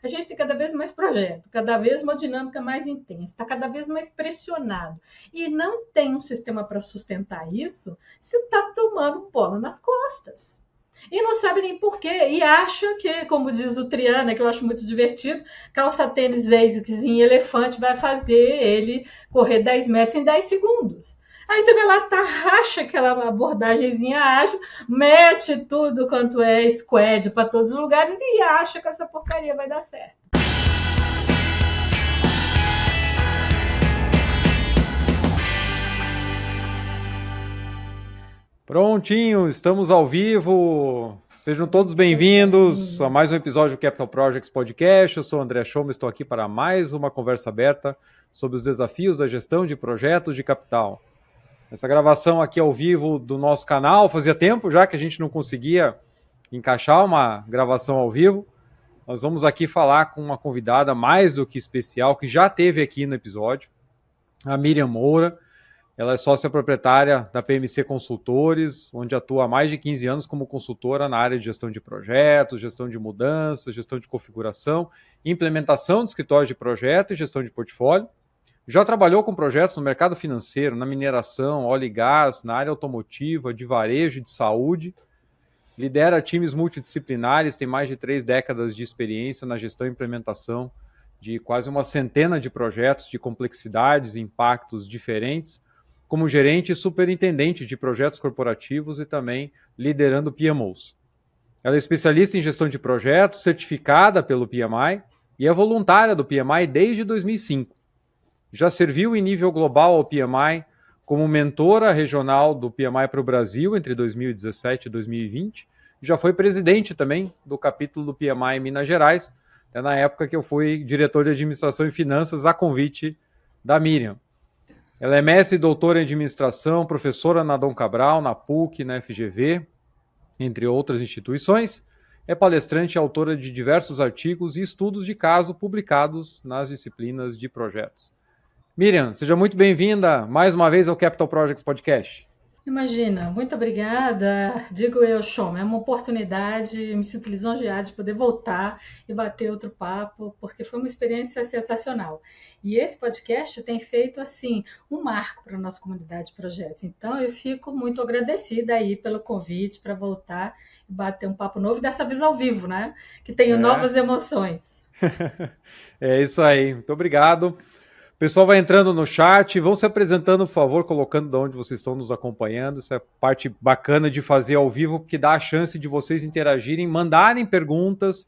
A gente tem cada vez mais projeto, cada vez uma dinâmica mais intensa, está cada vez mais pressionado. E não tem um sistema para sustentar isso, você está tomando bola nas costas. E não sabe nem por quê. E acha que, como diz o Triana, que eu acho muito divertido, calça tênis ASICS em elefante vai fazer ele correr 10 metros em 10 segundos. Aí você vai lá, acha aquela abordagemzinha ágil, mete tudo quanto é squad para todos os lugares e acha que essa porcaria vai dar certo. Prontinho, estamos ao vivo. Sejam todos bem-vindos a mais um episódio do Capital Projects Podcast. Eu sou o André Schoma, estou aqui para mais uma conversa aberta sobre os desafios da gestão de projetos de capital. Essa gravação aqui ao vivo do nosso canal, fazia tempo já que a gente não conseguia encaixar uma gravação ao vivo. Nós vamos aqui falar com uma convidada mais do que especial, que já esteve aqui no episódio, a Miriam Moura. Ela é sócia proprietária da PMC Consultores, onde atua há mais de 15 anos como consultora na área de gestão de projetos, gestão de mudanças, gestão de configuração, implementação de escritórios de projeto e gestão de portfólio. Já trabalhou com projetos no mercado financeiro, na mineração, óleo e gás, na área automotiva, de varejo e de saúde. Lidera times multidisciplinares, tem mais de 3 décadas de experiência na gestão e implementação de quase uma centena de projetos de complexidades e impactos diferentes, como gerente e superintendente de projetos corporativos e também liderando PMOs. Ela é especialista em gestão de projetos, certificada pelo PMI e é voluntária do PMI desde 2005. Já serviu em nível global ao PMI como mentora regional do PMI para o Brasil entre 2017 e 2020. Já foi presidente também do capítulo do PMI em Minas Gerais, até na época que eu fui diretor de administração e finanças a convite da Miriam. Ela é mestre e doutora em administração, professora na Dom Cabral, na PUC, na FGV, entre outras instituições. É palestrante e autora de diversos artigos e estudos de caso publicados nas disciplinas de projetos. Miriam, seja muito bem-vinda mais uma vez ao Capital Projects Podcast. Imagina, muito obrigada, digo eu, Schoma, é uma oportunidade, me sinto lisonjeada de poder voltar e bater outro papo, porque foi uma experiência sensacional. E esse podcast tem feito, assim, um marco para a nossa comunidade de projetos. Então, eu fico muito agradecida aí pelo convite para voltar e bater um papo novo, dessa vez ao vivo, né? Que tenho novas emoções. É isso aí, muito obrigado. O pessoal vai entrando no chat, vão se apresentando, por favor, colocando de onde vocês estão nos acompanhando. Isso é parte bacana de fazer ao vivo, porque dá a chance de vocês interagirem, mandarem perguntas,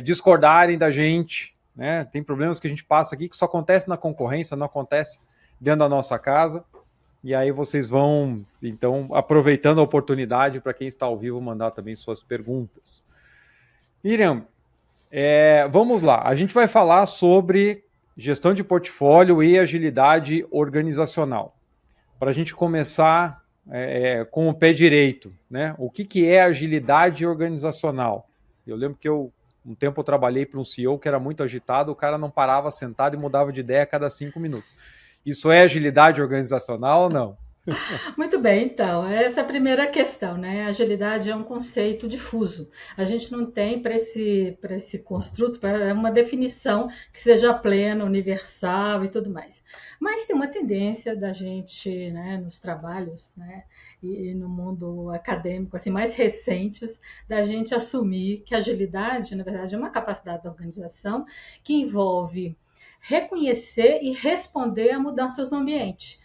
discordarem da gente, né? Tem problemas que a gente passa aqui que só acontece na concorrência, não acontece dentro da nossa casa. E aí vocês vão, então, aproveitando a oportunidade para quem está ao vivo, mandar também suas perguntas. Miriam, vamos lá. A gente vai falar sobre gestão de portfólio e agilidade organizacional. Para a gente começar com o pé direito, né? O que é agilidade organizacional? Eu lembro que um tempo eu trabalhei para um CEO que era muito agitado, o cara não parava sentado e mudava de ideia a cada 5 minutos. Isso é agilidade organizacional ou não? Muito bem, então, essa é a primeira questão, né? Agilidade é um conceito difuso. A gente não tem para esse construto uma definição que seja plena, universal e tudo mais. Mas tem uma tendência da gente, né, nos trabalhos, né, e no mundo acadêmico, assim, mais recentes, da gente assumir que a agilidade, na verdade, é uma capacidade da organização que envolve reconhecer e responder a mudanças no ambiente.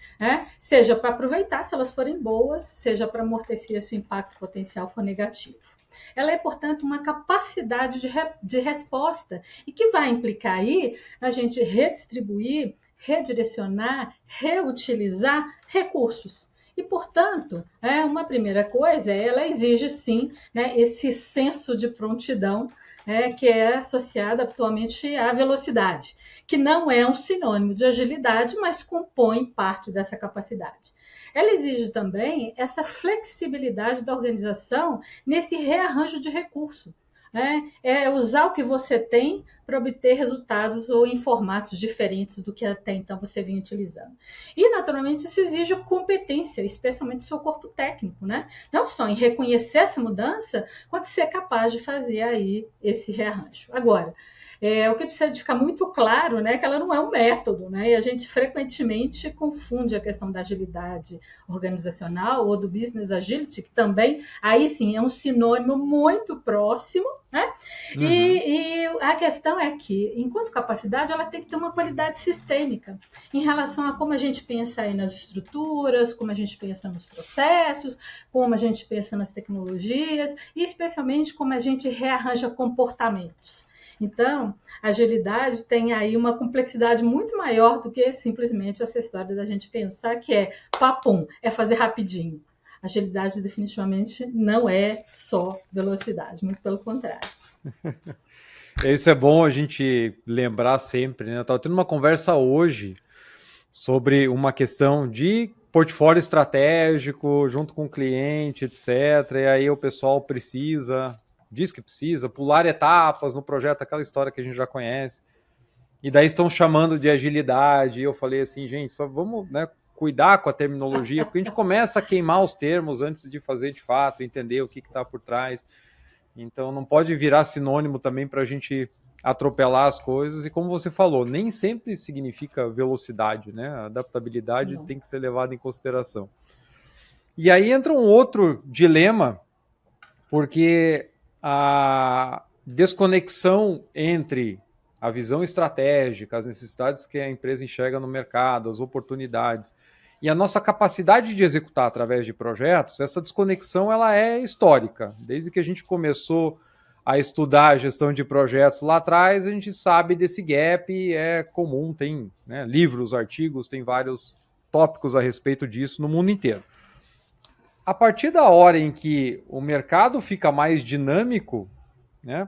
Seja para aproveitar se elas forem boas, seja para amortecer se o impacto potencial for negativo. Ela é, portanto, uma capacidade de resposta e que vai implicar aí a gente redistribuir, redirecionar, reutilizar recursos. E, portanto, uma primeira coisa, ela exige, sim, né, esse senso de prontidão, que é associada atualmente à velocidade, que não é um sinônimo de agilidade, mas compõe parte dessa capacidade. Ela exige também essa flexibilidade da organização nesse rearranjo de recurso. Usar o que você tem para obter resultados ou em formatos diferentes do que até então você vinha utilizando. E, naturalmente, isso exige competência, especialmente do seu corpo técnico, né? Não só em reconhecer essa mudança, quanto ser capaz de fazer aí esse rearranjo. Agora, o que precisa de ficar muito claro, né, que ela não é um método, né, e a gente frequentemente confunde a questão da agilidade organizacional ou do business agility, que também, aí sim, é um sinônimo muito próximo, né? E a questão é que, enquanto capacidade, ela tem que ter uma qualidade sistêmica em relação a como a gente pensa aí nas estruturas, como a gente pensa nos processos, como a gente pensa nas tecnologias e, especialmente, como a gente rearranja comportamentos. Então, a agilidade tem aí uma complexidade muito maior do que simplesmente essa história da gente pensar que é papum, é fazer rapidinho. Agilidade definitivamente não é só velocidade, muito pelo contrário. Isso é bom a gente lembrar sempre, né? Eu estava tendo uma conversa hoje sobre uma questão de portfólio estratégico junto com o cliente, etc. E aí o pessoal diz que precisa pular etapas no projeto, aquela história que a gente já conhece. E daí estão chamando de agilidade. E eu falei assim, gente, só vamos, né, cuidar com a terminologia, porque a gente começa a queimar os termos antes de fazer de fato, entender o que está por trás. Então não pode virar sinônimo também para a gente atropelar as coisas. E como você falou, nem sempre significa velocidade, né? A adaptabilidade tem que ser levada em consideração. E aí entra um outro dilema, porque a desconexão entre a visão estratégica, as necessidades que a empresa enxerga no mercado, as oportunidades e a nossa capacidade de executar através de projetos, essa desconexão ela é histórica. Desde que a gente começou a estudar a gestão de projetos lá atrás, a gente sabe desse gap, é comum, tem, né, livros, artigos, tem vários tópicos a respeito disso no mundo inteiro. A partir da hora em que o mercado fica mais dinâmico, né,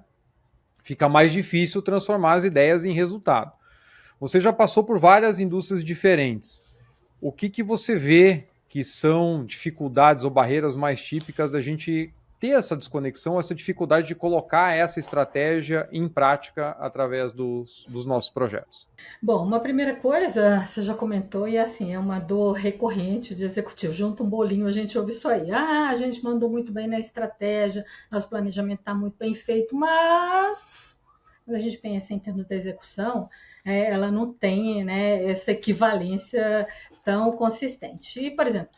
fica mais difícil transformar as ideias em resultado. Você já passou por várias indústrias diferentes. O que você vê que são dificuldades ou barreiras mais típicas da gente ter essa desconexão, essa dificuldade de colocar essa estratégia em prática através dos nossos projetos? Bom, uma primeira coisa, você já comentou, e assim, é uma dor recorrente de executivo. Junta um bolinho, a gente ouve isso aí. Ah, a gente mandou muito bem na estratégia, nosso planejamento está muito bem feito, mas quando a gente pensa em termos de execução, ela não tem, né, essa equivalência tão consistente. E, por exemplo,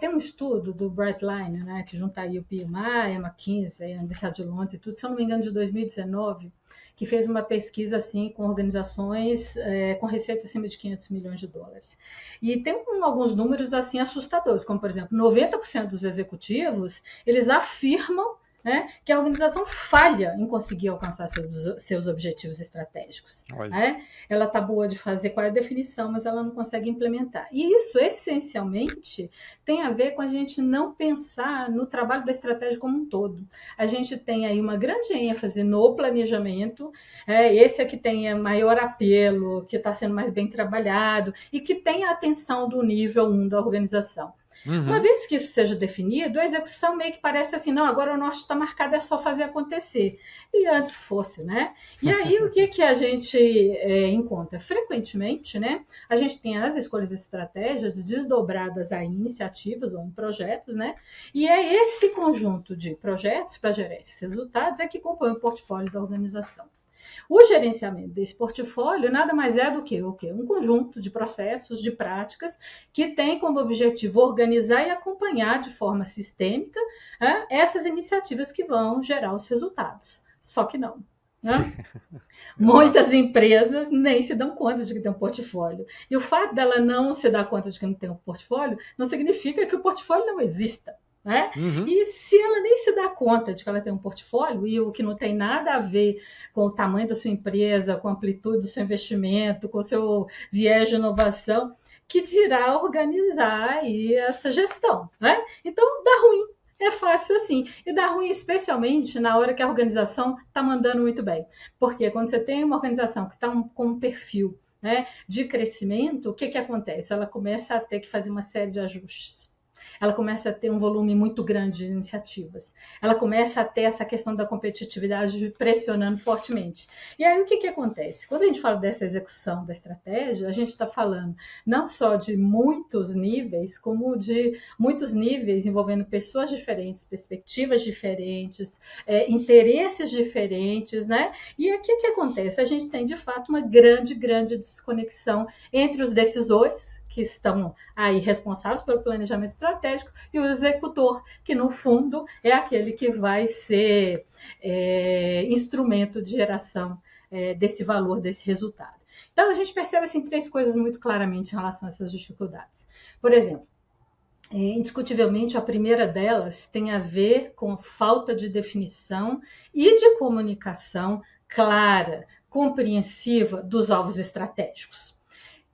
tem um estudo do Brightline, né, que junta aí o PMI, a McKinsey, a Universidade de Londres e tudo, se eu não me engano, de 2019, que fez uma pesquisa assim com organizações com receita acima de 500 milhões de dólares. E tem alguns números assim assustadores, como, por exemplo, 90% dos executivos, eles afirmam, né, que a organização falha em conseguir alcançar seus objetivos estratégicos. Né? Ela está boa de fazer qual é a definição, mas ela não consegue implementar. E isso, essencialmente, tem a ver com a gente não pensar no trabalho da estratégia como um todo. A gente tem aí uma grande ênfase no planejamento, esse é que tem maior apelo, que está sendo mais bem trabalhado e que tem a atenção do nível 1 da organização. Uma vez que isso seja definido, a execução meio que parece assim, não, agora o norte está marcado, é só fazer acontecer. E antes fosse, né? E aí o que a gente encontra? Frequentemente, né? A gente tem as escolhas de estratégias desdobradas a iniciativas ou em projetos, né? E é esse conjunto de projetos para gerar esses resultados que compõe o portfólio da organização. O gerenciamento desse portfólio nada mais é do que o quê? Um conjunto de processos, de práticas, que tem como objetivo organizar e acompanhar de forma sistêmica essas iniciativas que vão gerar os resultados. Só que não. Né? Muitas empresas nem se dão conta de que tem um portfólio. E o fato dela não se dar conta de que não tem um portfólio não significa que o portfólio não exista. Né? E se ela nem se dá conta de que ela tem um portfólio e o que não tem nada a ver com o tamanho da sua empresa, com a amplitude do seu investimento, com o seu viés de inovação, que dirá organizar aí essa gestão. Né? Então, dá ruim. É fácil assim. E dá ruim especialmente na hora que a organização está mandando muito bem. Porque quando você tem uma organização que está com um perfil, né, de crescimento, o que acontece? Ela começa a ter que fazer uma série de ajustes. ela começa a ter um volume muito grande de iniciativas, ela começa a ter essa questão da competitividade pressionando fortemente. E aí o que acontece? Quando a gente fala dessa execução da estratégia, a gente está falando não só de muitos níveis, como de muitos níveis envolvendo pessoas diferentes, perspectivas diferentes, interesses diferentes, né? E aqui o que acontece? A gente tem, de fato, uma grande desconexão entre os decisores, que estão aí responsáveis pelo planejamento estratégico, e o executor, que, no fundo, é aquele que vai ser instrumento de geração desse valor, desse resultado. Então, a gente percebe assim, 3 coisas muito claramente em relação a essas dificuldades. Por exemplo, indiscutivelmente, a primeira delas tem a ver com falta de definição e de comunicação clara, compreensiva dos alvos estratégicos.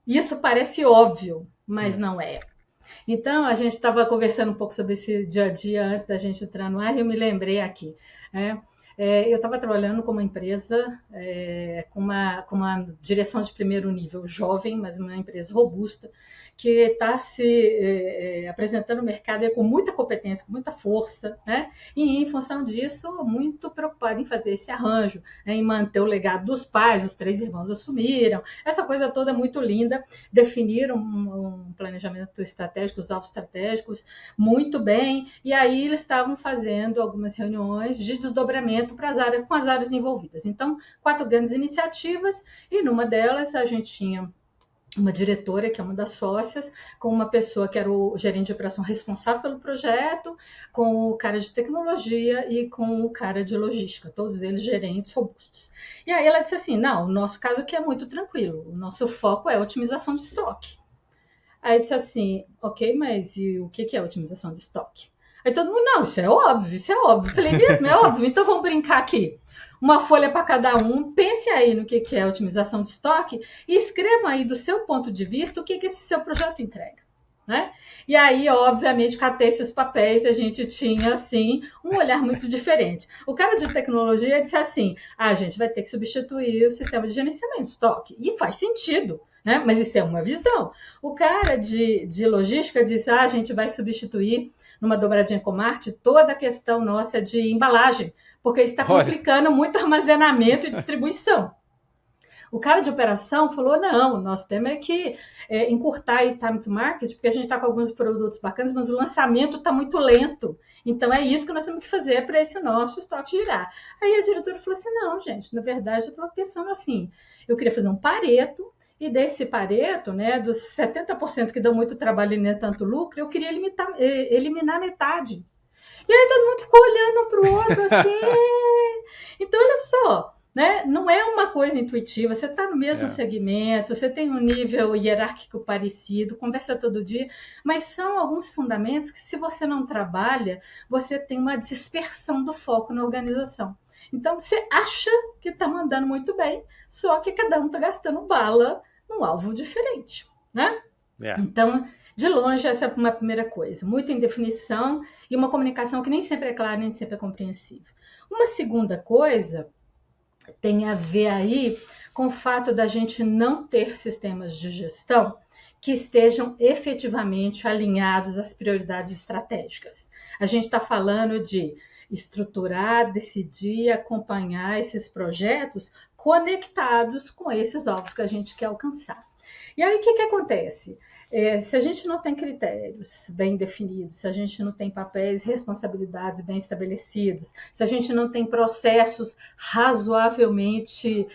Isso parece óbvio, mas não é. Então, a gente estava conversando um pouco sobre esse dia a dia antes da gente entrar no ar e eu me lembrei aqui. Eu estava trabalhando com uma empresa com uma direção de primeiro nível jovem, mas uma empresa robusta, que está se apresentando no mercado com muita competência, com muita força, né? E, em função disso, muito preocupada em fazer esse arranjo, em manter o legado dos pais, os 3 irmãos assumiram, essa coisa toda muito linda, definiram um planejamento estratégico, os alvos estratégicos, muito bem, e aí eles estavam fazendo algumas reuniões de desdobramento com as áreas envolvidas. Então, 4 grandes iniciativas, e numa delas a gente tinha uma diretora, que é uma das sócias, com uma pessoa que era o gerente de operação responsável pelo projeto, com o cara de tecnologia e com o cara de logística, todos eles gerentes robustos. E aí ela disse assim, não, o nosso caso aqui é muito tranquilo, o nosso foco é otimização de estoque. Aí eu disse assim, ok, mas e o que é otimização de estoque? Aí todo mundo, não, isso é óbvio. Eu falei, mesmo, é óbvio, então vamos brincar aqui. Uma folha para cada um, pense aí no que é otimização de estoque e escrevam aí do seu ponto de vista o que esse seu projeto entrega. Né? E aí, obviamente, catei esses papéis e a gente tinha, assim, um olhar muito diferente. O cara de tecnologia disse assim, a gente vai ter que substituir o sistema de gerenciamento de estoque. E faz sentido, né? Mas isso é uma visão. O cara de logística disse, a gente vai substituir numa dobradinha com Marte toda a questão nossa de embalagem, porque está complicando muito armazenamento e distribuição. O cara de operação falou, não, o nosso tema é que encurtar aí time to market, porque a gente está com alguns produtos bacanas, mas o lançamento está muito lento. Então, é isso que nós temos que fazer para esse nosso estoque girar. Aí a diretora falou assim, não, gente, na verdade eu estava pensando assim, eu queria fazer um Pareto, e desse Pareto, né, dos 70% que dão muito trabalho e nem tanto lucro, eu queria eliminar metade. E aí todo mundo ficou olhando um para o outro assim. Então, olha só, né? Não é uma coisa intuitiva, você está no mesmo segmento, você tem um nível hierárquico parecido, conversa todo dia, mas são alguns fundamentos que, se você não trabalha, você tem uma dispersão do foco na organização. Então, você acha que está mandando muito bem, só que cada um está gastando bala num alvo diferente, né? Então, de longe, essa é uma primeira coisa. Muita indefinição e uma comunicação que nem sempre é clara, nem sempre é compreensível. Uma segunda coisa tem a ver aí com o fato da gente não ter sistemas de gestão que estejam efetivamente alinhados às prioridades estratégicas. A gente está falando de estruturar, decidir, acompanhar esses projetos conectados com esses alvos que a gente quer alcançar. E aí, o que acontece? Se a gente não tem critérios bem definidos, se a gente não tem papéis e responsabilidades bem estabelecidos, se a gente não tem processos razoavelmente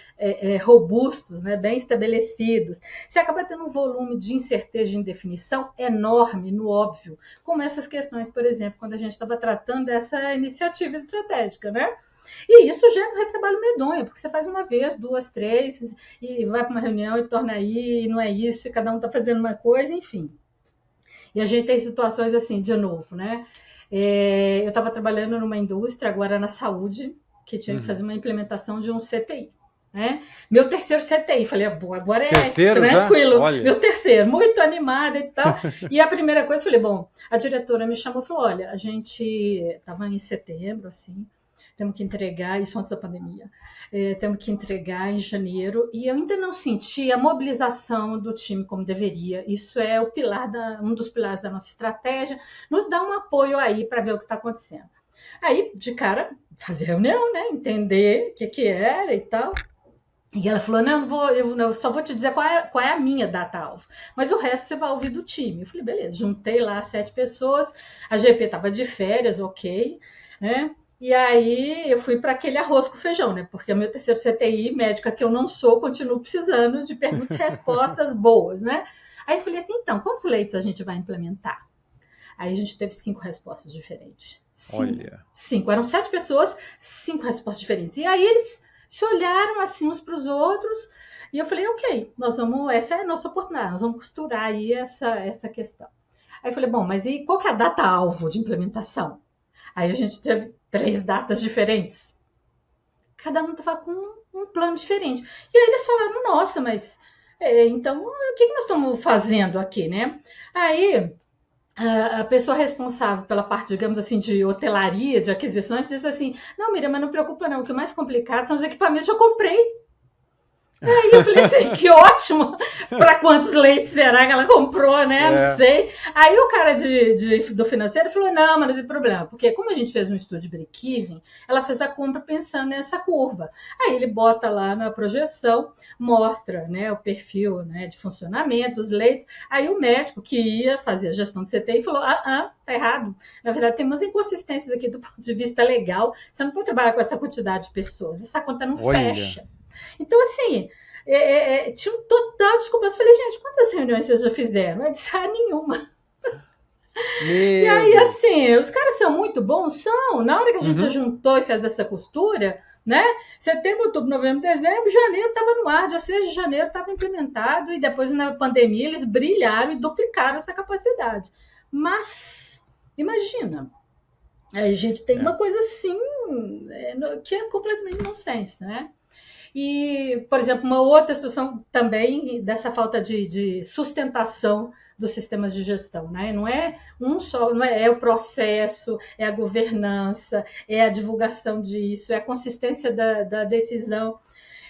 robustos, né, bem estabelecidos, você acaba tendo um volume de incerteza e indefinição enorme, no óbvio, como essas questões, por exemplo, quando a gente estava tratando dessa iniciativa estratégica, né? E isso gera um retrabalho medonho, porque você faz uma vez, 2, 3, e vai para uma reunião e torna aí, e não é isso, e cada um está fazendo uma coisa, enfim. E a gente tem situações assim, de novo, né? Eu estava trabalhando numa indústria, agora na saúde, que tinha que fazer uma implementação de um CTI. Né? Meu terceiro CTI, falei, agora é tranquilo, meu terceiro, muito animada e tal. E a primeira coisa, falei, bom, a diretora me chamou e falou, olha, a gente estava em setembro, assim, temos que entregar, isso antes da pandemia, temos que entregar em janeiro, e eu ainda não senti a mobilização do time como deveria. Isso é um dos pilares da nossa estratégia, nos dá um apoio aí para ver o que está acontecendo. Aí, de cara, fazer reunião, né? Entender o que era e tal. E ela falou, não, eu só vou te dizer qual é a minha data-alvo, mas o resto você vai ouvir do time. Eu falei, beleza, juntei lá 7 pessoas, a GP estava de férias, ok, né? E aí eu fui para aquele arroz com feijão, né? Porque o meu terceiro CTI, médica que eu não sou, continuo precisando de perguntas e respostas boas, né? Aí eu falei assim, então, quantos leitos a gente vai implementar? Aí a gente teve 5 respostas diferentes. Olha. 5. Eram 7 pessoas, 5 respostas diferentes. E aí eles se olharam assim uns para os outros, e eu falei, ok, essa é a nossa oportunidade, nós vamos costurar aí essa questão. Aí eu falei, bom, mas e qual que é a data-alvo de implementação? Aí a gente teve 3 datas diferentes. Cada um estava com um plano diferente. E aí eles falaram, nossa, mas então o que nós estamos fazendo aqui, né? Aí a pessoa responsável pela parte, digamos assim, de hotelaria, de aquisições, disse assim, não, Miriam, mas não preocupa não, o que é mais complicado são os equipamentos que eu comprei. Aí eu falei assim, que ótimo, para quantos leitos será que ela comprou, né? Não sei. Aí o cara do financeiro falou, não, mas não tem problema, porque como a gente fez um estudo de break-even, ela fez a compra pensando nessa curva. Aí ele bota lá na projeção, mostra, né, o perfil, né, de funcionamento, os leitos. Aí o médico que ia fazer a gestão do CTI falou, tá errado. Na verdade, tem umas inconsistências aqui do ponto de vista legal. Você não pode trabalhar com essa quantidade de pessoas. Essa conta não fecha. Então, assim, tinha um total desculpa. Eu falei, gente, quantas reuniões vocês já fizeram? Eu disse, nenhuma. E aí, assim, os caras são muito bons? São. Na hora que a gente juntou e fez essa costura, né? Setembro, outubro, novembro, dezembro, janeiro estava no ar, ou seja, janeiro estava implementado, e depois na pandemia eles brilharam e duplicaram essa capacidade. Mas, imagina, a gente tem uma coisa assim, que é completamente nonsense, né? E, por exemplo, uma outra situação também dessa falta de sustentação dos sistemas de gestão, né? Não é não é o processo, é a governança, é a divulgação disso, é a consistência da decisão.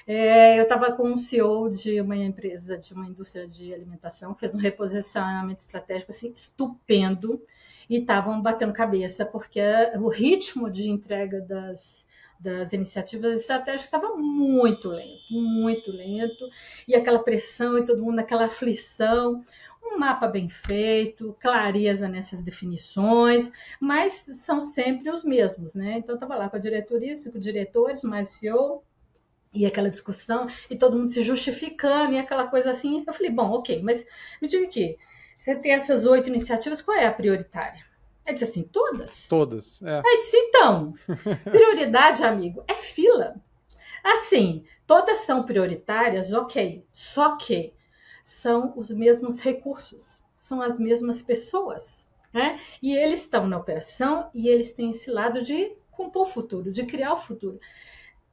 Eu estava com um CEO de uma empresa, de uma indústria de alimentação, que fez um reposicionamento estratégico assim, estupendo, e estavam batendo cabeça, porque o ritmo de entrega das iniciativas estratégicas estava muito lento, e aquela pressão e todo mundo naquela aflição, um mapa bem feito, clareza nessas definições, mas são sempre os mesmos, né? Então, eu estava lá com a diretoria, 5 diretores, mais o CEO, e aquela discussão, e todo mundo se justificando, e aquela coisa assim. Eu falei, bom, ok, mas me diga aqui, você tem essas 8 iniciativas, qual é a prioritária? Ele disse assim, todas? Todas, Aí disse, então, prioridade, amigo, é fila. Assim, todas são prioritárias, ok, só que são os mesmos recursos, são as mesmas pessoas, né? E eles estão na operação e eles têm esse lado de compor o futuro, de criar o futuro.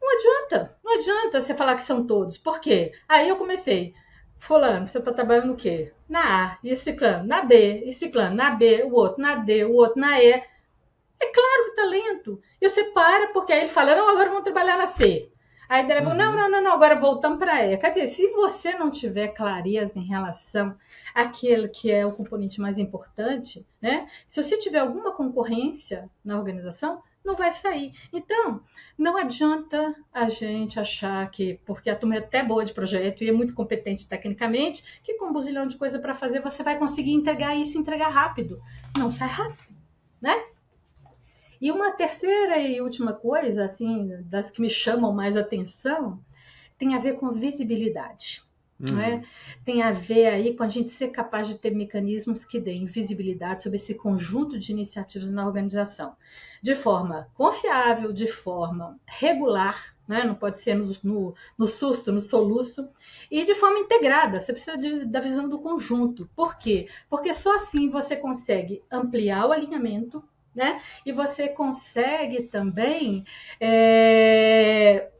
Não adianta você falar que são todos, por quê? Aí eu comecei, fulano, você está trabalhando no quê? Na A, e ciclano, na B, e ciclano, na B, o outro na D, o outro na E. É claro que tá lento. E você para, porque aí ele fala, não, agora vamos trabalhar na C. Aí ele fala, não, agora voltamos para E. Quer dizer, se você não tiver clareza em relação àquele que é o componente mais importante, né? Se você tiver alguma concorrência na organização, não vai sair. Então, não adianta a gente achar que, porque a turma é até boa de projeto e é muito competente tecnicamente, que com um buzilhão de coisa para fazer, você vai conseguir entregar isso e entregar rápido. Não sai rápido, né? E uma terceira e última coisa, assim, das que me chamam mais atenção, tem a ver com visibilidade. Né? Tem a ver aí com a gente ser capaz de ter mecanismos que deem visibilidade sobre esse conjunto de iniciativas na organização, de forma confiável, de forma regular, né? Não pode ser no susto, no soluço, e de forma integrada. Você precisa da visão do conjunto. Por quê? Porque só assim você consegue ampliar o alinhamento, né? E você consegue também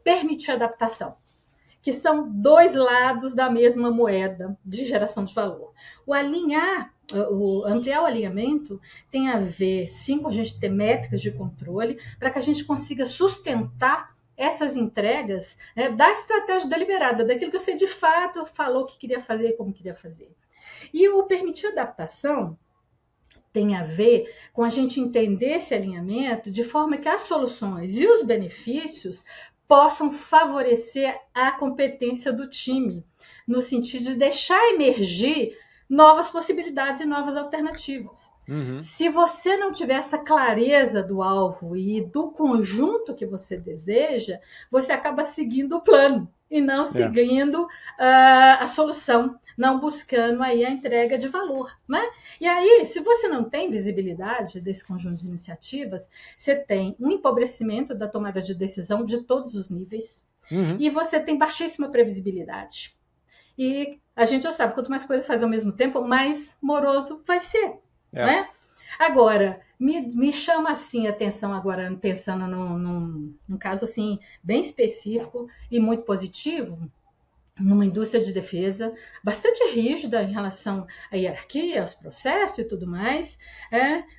permitir adaptação, que são 2 lados da mesma moeda de geração de valor. O alinhar ampliar o alinhamento tem a ver, sim, com a gente ter métricas de controle, para que a gente consiga sustentar essas entregas, né, da estratégia deliberada, daquilo que você de fato falou que queria fazer e como queria fazer. E o permitir adaptação tem a ver com a gente entender esse alinhamento de forma que as soluções e os benefícios possam favorecer a competência do time, no sentido de deixar emergir novas possibilidades e novas alternativas. Uhum. Se você não tiver essa clareza do alvo e do conjunto que você deseja, você acaba seguindo o plano e não seguindo a solução, não buscando aí a entrega de valor, né? E aí, se você não tem visibilidade desse conjunto de iniciativas, você tem um empobrecimento da tomada de decisão de todos os níveis, e você tem baixíssima previsibilidade. E a gente já sabe, quanto mais coisa faz ao mesmo tempo, mais moroso vai ser, né? Agora, me chama assim a atenção agora, pensando num caso assim, bem específico e muito positivo, numa indústria de defesa bastante rígida em relação à hierarquia, aos processos e tudo mais.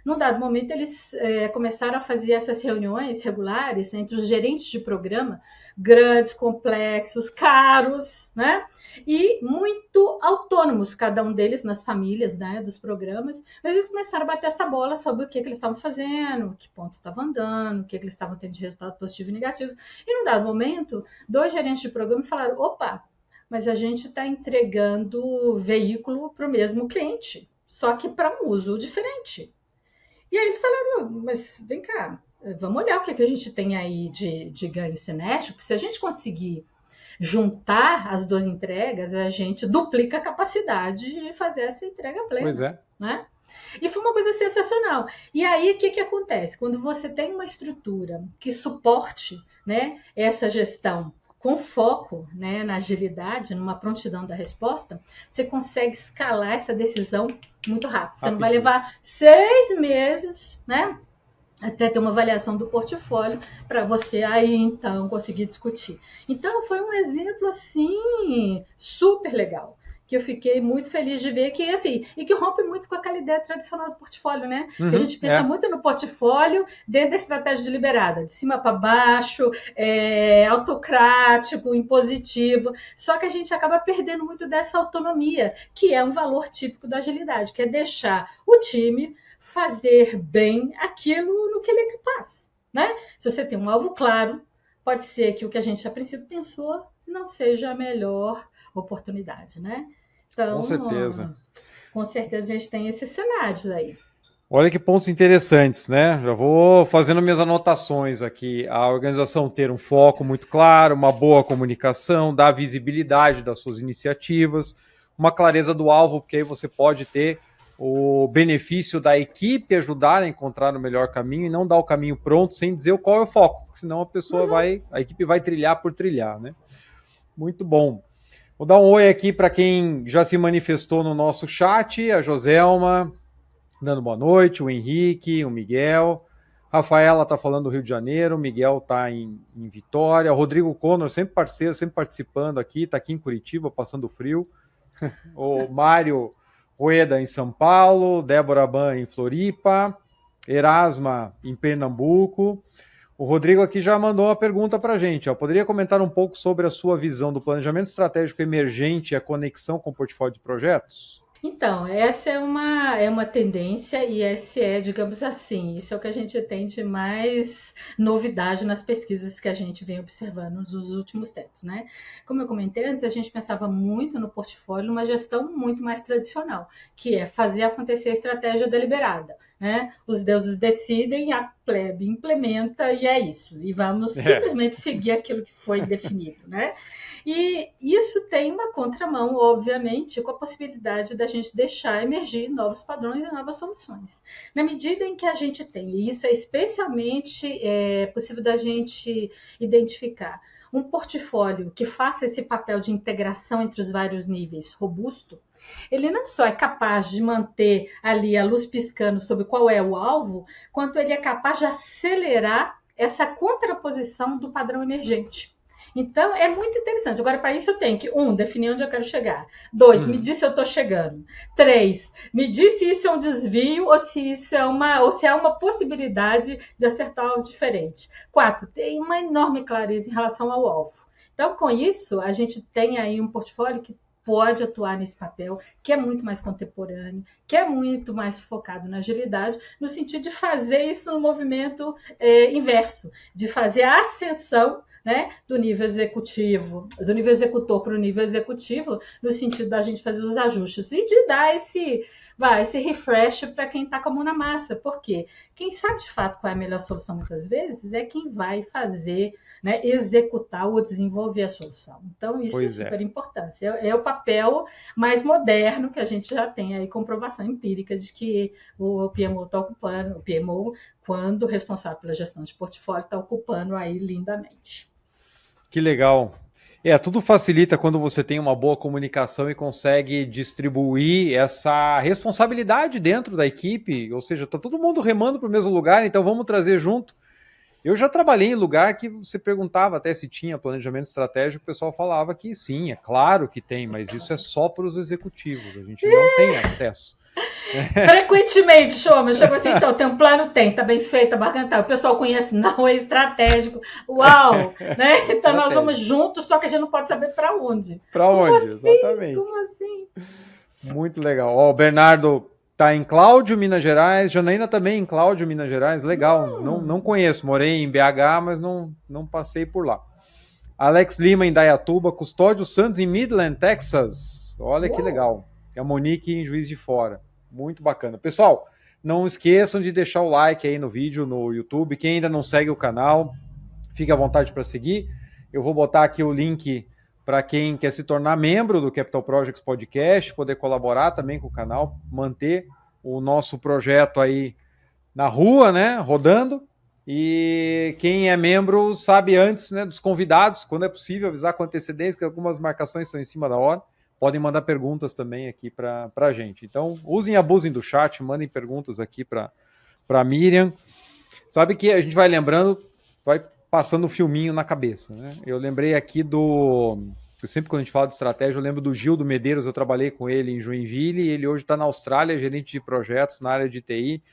Num dado momento, eles começaram a fazer essas reuniões regulares entre os gerentes de programa, grandes, complexos, caros, né? E muito autônomos, cada um deles nas famílias, né, dos programas. Mas eles começaram a bater essa bola sobre o que eles estavam fazendo, que ponto estava andando, o que eles estavam tendo de resultado positivo e negativo. E num dado momento, 2 gerentes de programa falaram: opa, mas a gente está entregando veículo para o mesmo cliente, só que para um uso diferente. E aí eles falaram: mas vem cá, vamos olhar o que a gente tem aí de ganho cinético. Se a gente conseguir juntar as 2 entregas, a gente duplica a capacidade de fazer essa entrega plena. Pois é. Né? E foi uma coisa sensacional. E aí, o que acontece? Quando você tem uma estrutura que suporte, né, essa gestão com foco, né, na agilidade, numa prontidão da resposta, você consegue escalar essa decisão muito rápido. Você não vai levar 6 meses, né, até ter uma avaliação do portfólio para você aí, então, conseguir discutir. Então, foi um exemplo, assim, super legal, que eu fiquei muito feliz de ver, que assim, e que rompe muito com aquela ideia tradicional do portfólio, né? Que a gente pensa muito no portfólio dentro da estratégia deliberada, de cima para baixo, autocrático, impositivo, só que a gente acaba perdendo muito dessa autonomia, que é um valor típico da agilidade, que é deixar o time fazer bem aquilo no que ele é capaz, né? Se você tem um alvo claro, pode ser que o que a gente a princípio pensou não seja a melhor oportunidade, né? Então, com certeza a gente tem esses cenários aí. Olha que pontos interessantes, né? Já vou fazendo minhas anotações aqui. A organização ter um foco muito claro, uma boa comunicação, dar visibilidade das suas iniciativas, uma clareza do alvo, porque aí você pode ter o benefício da equipe ajudar a encontrar o melhor caminho e não dar o caminho pronto sem dizer qual é o foco, senão a pessoa a equipe vai trilhar por trilhar, né? Muito bom. Vou dar um oi aqui para quem já se manifestou no nosso chat, a Joselma, dando boa noite, o Henrique, o Miguel, Rafaela está falando do Rio de Janeiro, o Miguel está em Vitória, o Rodrigo Conor, sempre parceiro, sempre participando aqui, está aqui em Curitiba, passando frio, o Mário Rueda em São Paulo, Débora Ban em Floripa, Erasma em Pernambuco. O Rodrigo aqui já mandou uma pergunta para a gente. Poderia comentar um pouco sobre a sua visão do planejamento estratégico emergente e a conexão com o portfólio de projetos? Então, essa é uma tendência e esse é, digamos assim, isso é o que a gente tem de mais novidade nas pesquisas que a gente vem observando nos últimos tempos, né? Como eu comentei antes, a gente pensava muito no portfólio, numa gestão muito mais tradicional, que é fazer acontecer a estratégia deliberada, né? Os deuses decidem, a plebe implementa e é isso. E vamos simplesmente seguir aquilo que foi definido, né? E isso tem uma contramão, obviamente, com a possibilidade da gente deixar emergir novos padrões e novas soluções. Na medida em que a gente tem, e isso é especialmente possível da gente identificar, um portfólio que faça esse papel de integração entre os vários níveis robusto, ele não só é capaz de manter ali a luz piscando sobre qual é o alvo, quanto ele é capaz de acelerar essa contraposição do padrão emergente. Então, é muito interessante. Agora, para isso, eu tenho que, definir onde eu quero chegar. 2, me diz se eu estou chegando. 3, me diz se isso é um desvio ou se isso ou se há uma possibilidade de acertar algo diferente. 4, tem uma enorme clareza em relação ao alvo. Então, com isso, a gente tem aí um portfólio que pode atuar nesse papel, que é muito mais contemporâneo, que é muito mais focado na agilidade, no sentido de fazer isso no movimento inverso, de fazer a ascensão, né, do nível executivo, do nível executor para o nível executivo, no sentido da gente fazer os ajustes e de dar esse refresh para quem está com a mão na massa. Por quê? Quem sabe de fato qual é a melhor solução muitas vezes é quem vai fazer, né, executar ou desenvolver a solução. Então, isso é super importante. É o papel mais moderno que a gente já tem aí comprovação empírica de que o PMO está ocupando, o PMO, quando responsável pela gestão de portfólio, está ocupando aí lindamente. Que legal. Tudo facilita quando você tem uma boa comunicação e consegue distribuir essa responsabilidade dentro da equipe, ou seja, está todo mundo remando para o mesmo lugar, então vamos trazer junto. Eu já trabalhei em lugar que você perguntava até se tinha planejamento estratégico, o pessoal falava que sim, é claro que tem, mas isso é só para os executivos, a gente não tem acesso. Frequentemente, mas chegou assim, então, tem um plano? Tem, tá bem feito, tá bacana, tá. O pessoal conhece, não, é estratégico. Uau! Né? Então nós vamos juntos, só que a gente não pode saber para onde. Para onde, assim? Exatamente. Como assim? Muito legal. O Bernardo tá em Cláudio, Minas Gerais, Janaína também em Cláudio, Minas Gerais, legal. Não conheço, morei em BH, mas não passei por lá. Alex Lima em Dayatuba, Custódio Santos em Midland, Texas. Olha que legal. E a Monique em Juiz de Fora. Muito bacana. Pessoal, não esqueçam de deixar o like aí no vídeo no YouTube. Quem ainda não segue o canal, fique à vontade para seguir. Eu vou botar aqui o link para quem quer se tornar membro do Capital Projects Podcast, poder colaborar também com o canal, manter o nosso projeto aí na rua, né, rodando. E quem é membro sabe antes, né, dos convidados, quando é possível, avisar com antecedência, que algumas marcações são em cima da hora. Podem mandar perguntas também aqui para a gente. Então, usem e abusem do chat, mandem perguntas aqui para a Miriam. Sabe que a gente vai lembrando, vai passando um filminho na cabeça, né? Eu lembrei aqui sempre quando a gente fala de estratégia, eu lembro do Gildo Medeiros, eu trabalhei com ele em Joinville, ele hoje está na Austrália, gerente de projetos na área de TI,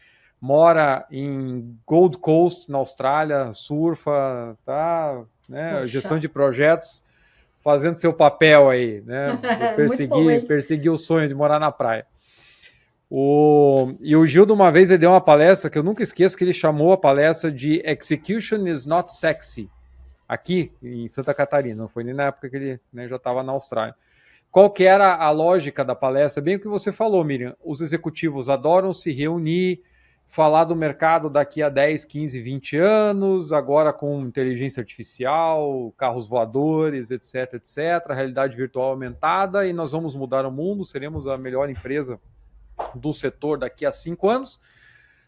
mora em Gold Coast, na Austrália, surfa, tá, né? Gestão de projetos, fazendo seu papel aí, né? Perseguir o sonho de morar na praia. E o Gildo, uma vez, ele deu uma palestra que eu nunca esqueço, que ele chamou a palestra de Execution is not sexy, aqui em Santa Catarina, não foi nem na época que ele, né, já estava na Austrália. Qual que era a lógica da palestra? Bem o que você falou, Miriam, os executivos adoram se reunir, falar do mercado daqui a 10, 15, 20 anos, agora com inteligência artificial, carros voadores, etc, etc, realidade virtual aumentada, e nós vamos mudar o mundo, seremos a melhor empresa do setor daqui a 5 anos.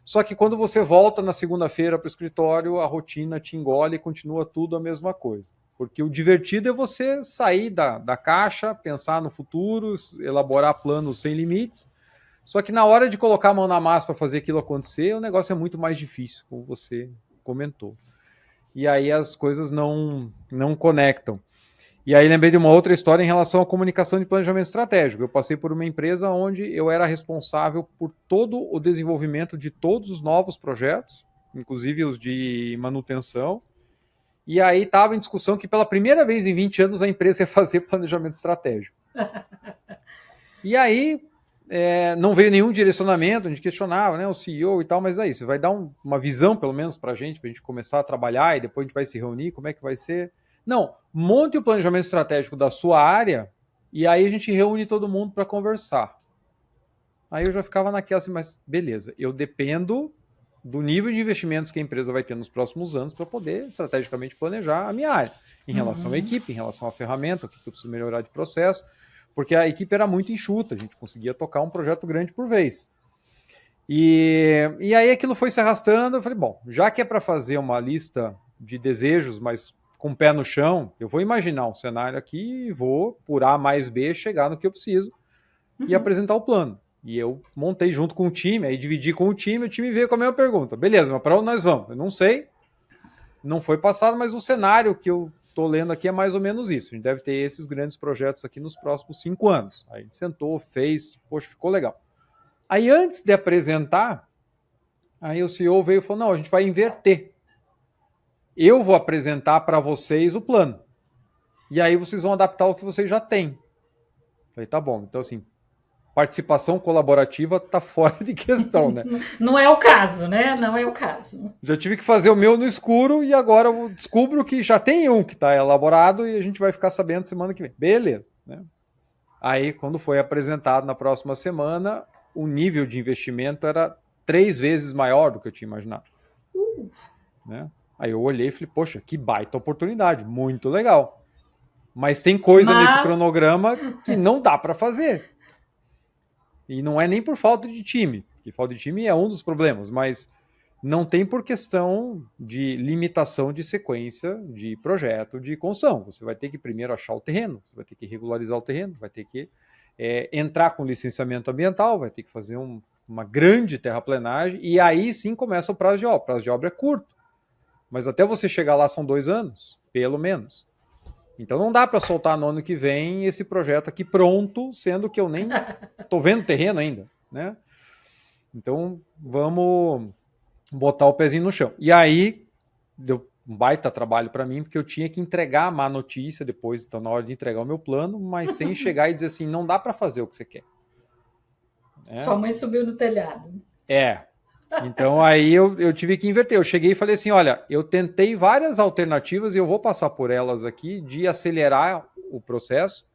Só que quando você volta na segunda-feira para o escritório, a rotina te engole e continua tudo a mesma coisa. Porque o divertido é você sair da caixa, pensar no futuro, elaborar planos sem limites. Só que na hora de colocar a mão na massa para fazer aquilo acontecer, o negócio é muito mais difícil, como você comentou. E aí as coisas não conectam. E aí lembrei de uma outra história em relação à comunicação de planejamento estratégico. Eu passei por uma empresa onde eu era responsável por todo o desenvolvimento de todos os novos projetos, inclusive os de manutenção. E aí estava em discussão que pela primeira vez em 20 anos a empresa ia fazer planejamento estratégico. E aí não veio nenhum direcionamento, a gente questionava, né, o CEO e tal, mas aí você vai dar uma visão pelo menos para a gente começar a trabalhar e depois a gente vai se reunir, como é que vai ser? Não, monte o planejamento estratégico da sua área e aí a gente reúne todo mundo para conversar. Aí eu já ficava naquela assim, mas beleza, eu dependo do nível de investimentos que a empresa vai ter nos próximos anos para poder estrategicamente planejar a minha área, em relação à equipe, em relação à ferramenta, o que eu preciso melhorar de processo, porque a equipe era muito enxuta, a gente conseguia tocar um projeto grande por vez. E aí aquilo foi se arrastando, eu falei, bom, já que é para fazer uma lista de desejos, mas com o pé no chão, eu vou imaginar um cenário aqui, vou por A mais B, chegar no que eu preciso e apresentar o plano. E eu montei junto com o time, aí dividi com o time veio com a mesma pergunta. Beleza, mas para onde nós vamos? Eu não sei, não foi passado, mas o cenário que eu estou lendo aqui é mais ou menos isso. A gente deve ter esses grandes projetos aqui nos próximos 5 anos. Aí a gente sentou, fez, poxa, ficou legal. Aí antes de apresentar, aí o CEO veio e falou, não, a gente vai inverter. Eu vou apresentar para vocês o plano. E aí vocês vão adaptar o que vocês já têm. Falei, tá bom. Então, assim, participação colaborativa está fora de questão, né? Não é o caso, né? Não é o caso. Já tive que fazer o meu no escuro e agora eu descubro que já tem um que está elaborado e a gente vai ficar sabendo semana que vem. Beleza, né? Aí, quando foi apresentado na próxima semana, o nível de investimento era 3 vezes maior do que eu tinha imaginado. Né? Aí eu olhei e falei, poxa, que baita oportunidade, muito legal. Mas tem coisa nesse cronograma que não dá para fazer. E não é nem por falta de time, porque falta de time é um dos problemas, mas não tem por questão de limitação de sequência de projeto de construção. Você vai ter que primeiro achar o terreno, você vai ter que regularizar o terreno, vai ter que entrar com licenciamento ambiental, vai ter que fazer uma grande terraplenagem, e aí sim começa o prazo de obra. O prazo de obra é curto, mas até você chegar lá são 2 anos, pelo menos. Então não dá para soltar no ano que vem esse projeto aqui pronto, sendo que eu nem estou vendo o terreno ainda, né? Então vamos botar o pezinho no chão. E aí deu um baita trabalho para mim, porque eu tinha que entregar a má notícia depois, então na hora de entregar o meu plano, mas sem chegar e dizer assim, não dá para fazer o que você quer. Sua mãe subiu no telhado. Então aí eu tive que inverter. Eu cheguei e falei assim, olha, eu tentei várias alternativas e eu vou passar por elas aqui de acelerar o processo,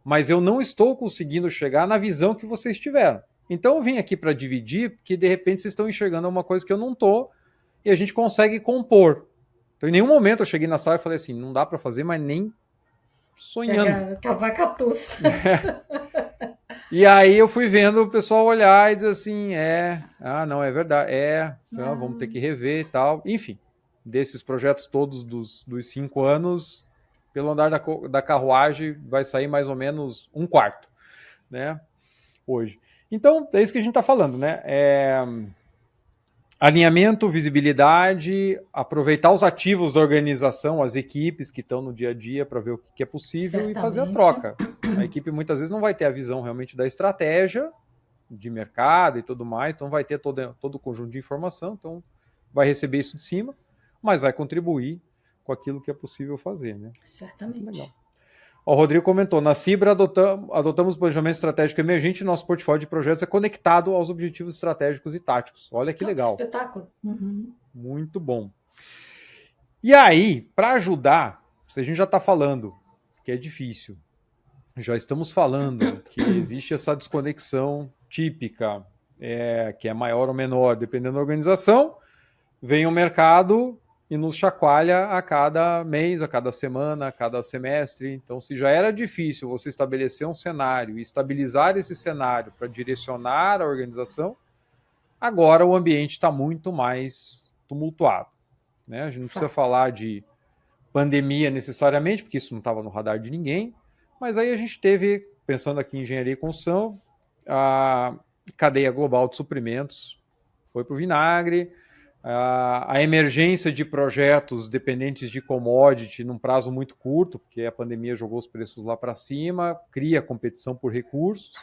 mas eu não estou conseguindo chegar na visão que vocês tiveram. Então eu vim aqui para dividir, porque de repente vocês estão enxergando uma coisa que eu não estou e a gente consegue compor. Então em nenhum momento eu cheguei na sala e falei assim, não dá para fazer, mas nem sonhando. Cavacatuça. E aí eu fui vendo o pessoal olhar e dizer assim, não, é verdade, então vamos ter que rever e tal. Enfim, desses projetos todos dos 5 anos, pelo andar da carruagem, vai sair mais ou menos 1/4, né, hoje. Então, é isso que a gente está falando, né, alinhamento, visibilidade, aproveitar os ativos da organização, as equipes que estão no dia a dia para ver o que é possível. Certamente. E fazer a troca. A equipe muitas vezes não vai ter a visão realmente da estratégia de mercado e tudo mais, então vai ter todo o conjunto de informação, então vai receber isso de cima, mas vai contribuir com aquilo que é possível fazer, né? Certamente. Legal. O Rodrigo comentou, na Cibra adotamos o planejamento estratégico emergente e nosso portfólio de projetos é conectado aos objetivos estratégicos e táticos. Olha que legal. Espetáculo. Uhum. Muito bom. E aí, para ajudar, se a gente já está falando que é difícil, já estamos falando que existe essa desconexão típica, que é maior ou menor, dependendo da organização, vem o mercado e nos chacoalha a cada mês, a cada semana, a cada semestre. Então, se já era difícil você estabelecer um cenário e estabilizar esse cenário para direcionar a organização, agora o ambiente está muito mais tumultuado, né? A gente não precisa falar de pandemia necessariamente, porque isso não estava no radar de ninguém, mas aí a gente teve, pensando aqui em engenharia e construção, a cadeia global de suprimentos foi para o vinagre, a emergência de projetos dependentes de commodity num prazo muito curto, porque a pandemia jogou os preços lá para cima, cria competição por recursos,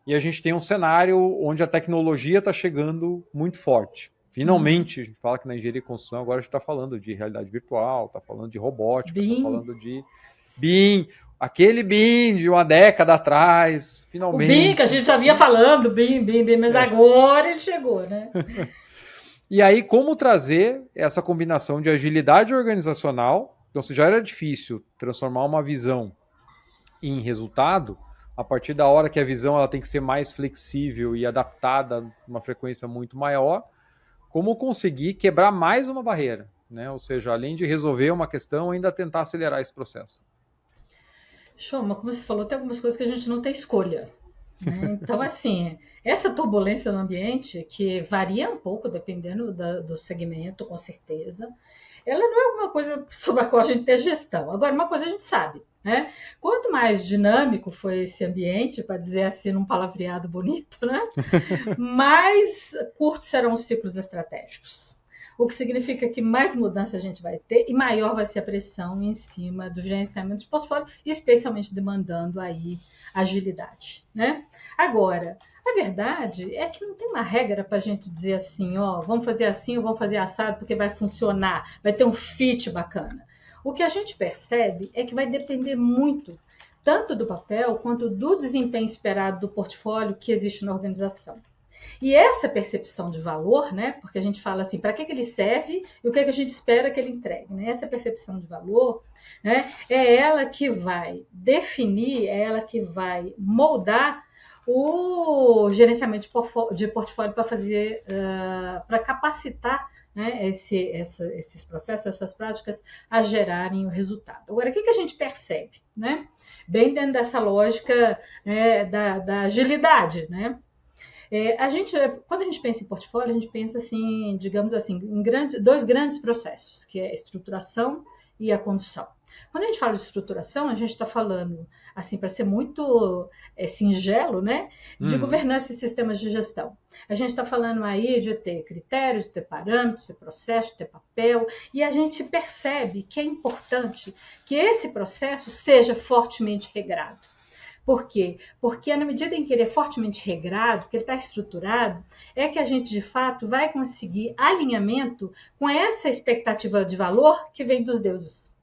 e a gente tem um cenário onde a tecnologia está chegando muito forte. Finalmente, a gente fala que na engenharia e construção agora a gente está falando de realidade virtual, está falando de robótica, está falando de BIM, aquele BIM de uma década atrás, finalmente. O BIM que a gente já vinha falando, BIM, mas agora ele chegou, né? E aí, como trazer essa combinação de agilidade organizacional? Então, se já era difícil transformar uma visão em resultado, a partir da hora que a visão ela tem que ser mais flexível e adaptada a uma frequência muito maior, como conseguir quebrar mais uma barreira, né? Ou seja, além de resolver uma questão, ainda tentar acelerar esse processo. Mas como você falou, tem algumas coisas que a gente não tem escolha. Né? Então, assim, essa turbulência no ambiente, que varia um pouco dependendo do segmento, com certeza, ela não é alguma coisa sobre a qual a gente tem gestão. Agora, uma coisa a gente sabe, né? Quanto mais dinâmico foi esse ambiente, para dizer assim, num palavreado bonito, né? Mais curtos serão os ciclos estratégicos. o que significa que mais mudança a gente vai ter e maior vai ser a pressão em cima do gerenciamento de portfólio, especialmente demandando aí agilidade, né? Agora, a verdade é que não tem uma regra para a gente dizer assim, ó, vamos fazer assim ou vamos fazer assado porque vai funcionar, vai ter um fit bacana. O que a gente percebe é que vai depender muito tanto do papel quanto do desempenho esperado do portfólio que existe na organização. E essa percepção de valor, né, porque a gente fala assim, para que ele serve e o que a gente espera que ele entregue, né? Essa percepção de valor, né, é ela que vai definir, é ela que vai moldar o gerenciamento de portfólio para fazer, para capacitar, né, esses processos, essas práticas a gerarem o resultado. Agora, o que a gente percebe, né? Bem dentro dessa lógica, né, da agilidade, né? Quando a gente pensa em portfólio, a gente pensa assim, digamos assim, em dois grandes processos, que é a estruturação e a condução. Quando a gente fala de estruturação, a gente está falando, assim, para ser muito singelo, né, de governança e sistemas de gestão. A gente está falando aí de ter critérios, de ter parâmetros, de ter processo, de ter papel, e a gente percebe que é importante que esse processo seja fortemente regrado. Por quê? Porque na medida em que ele é fortemente regrado, que ele está estruturado, é que a gente, de fato, vai conseguir alinhamento com essa expectativa de valor que vem dos deuses.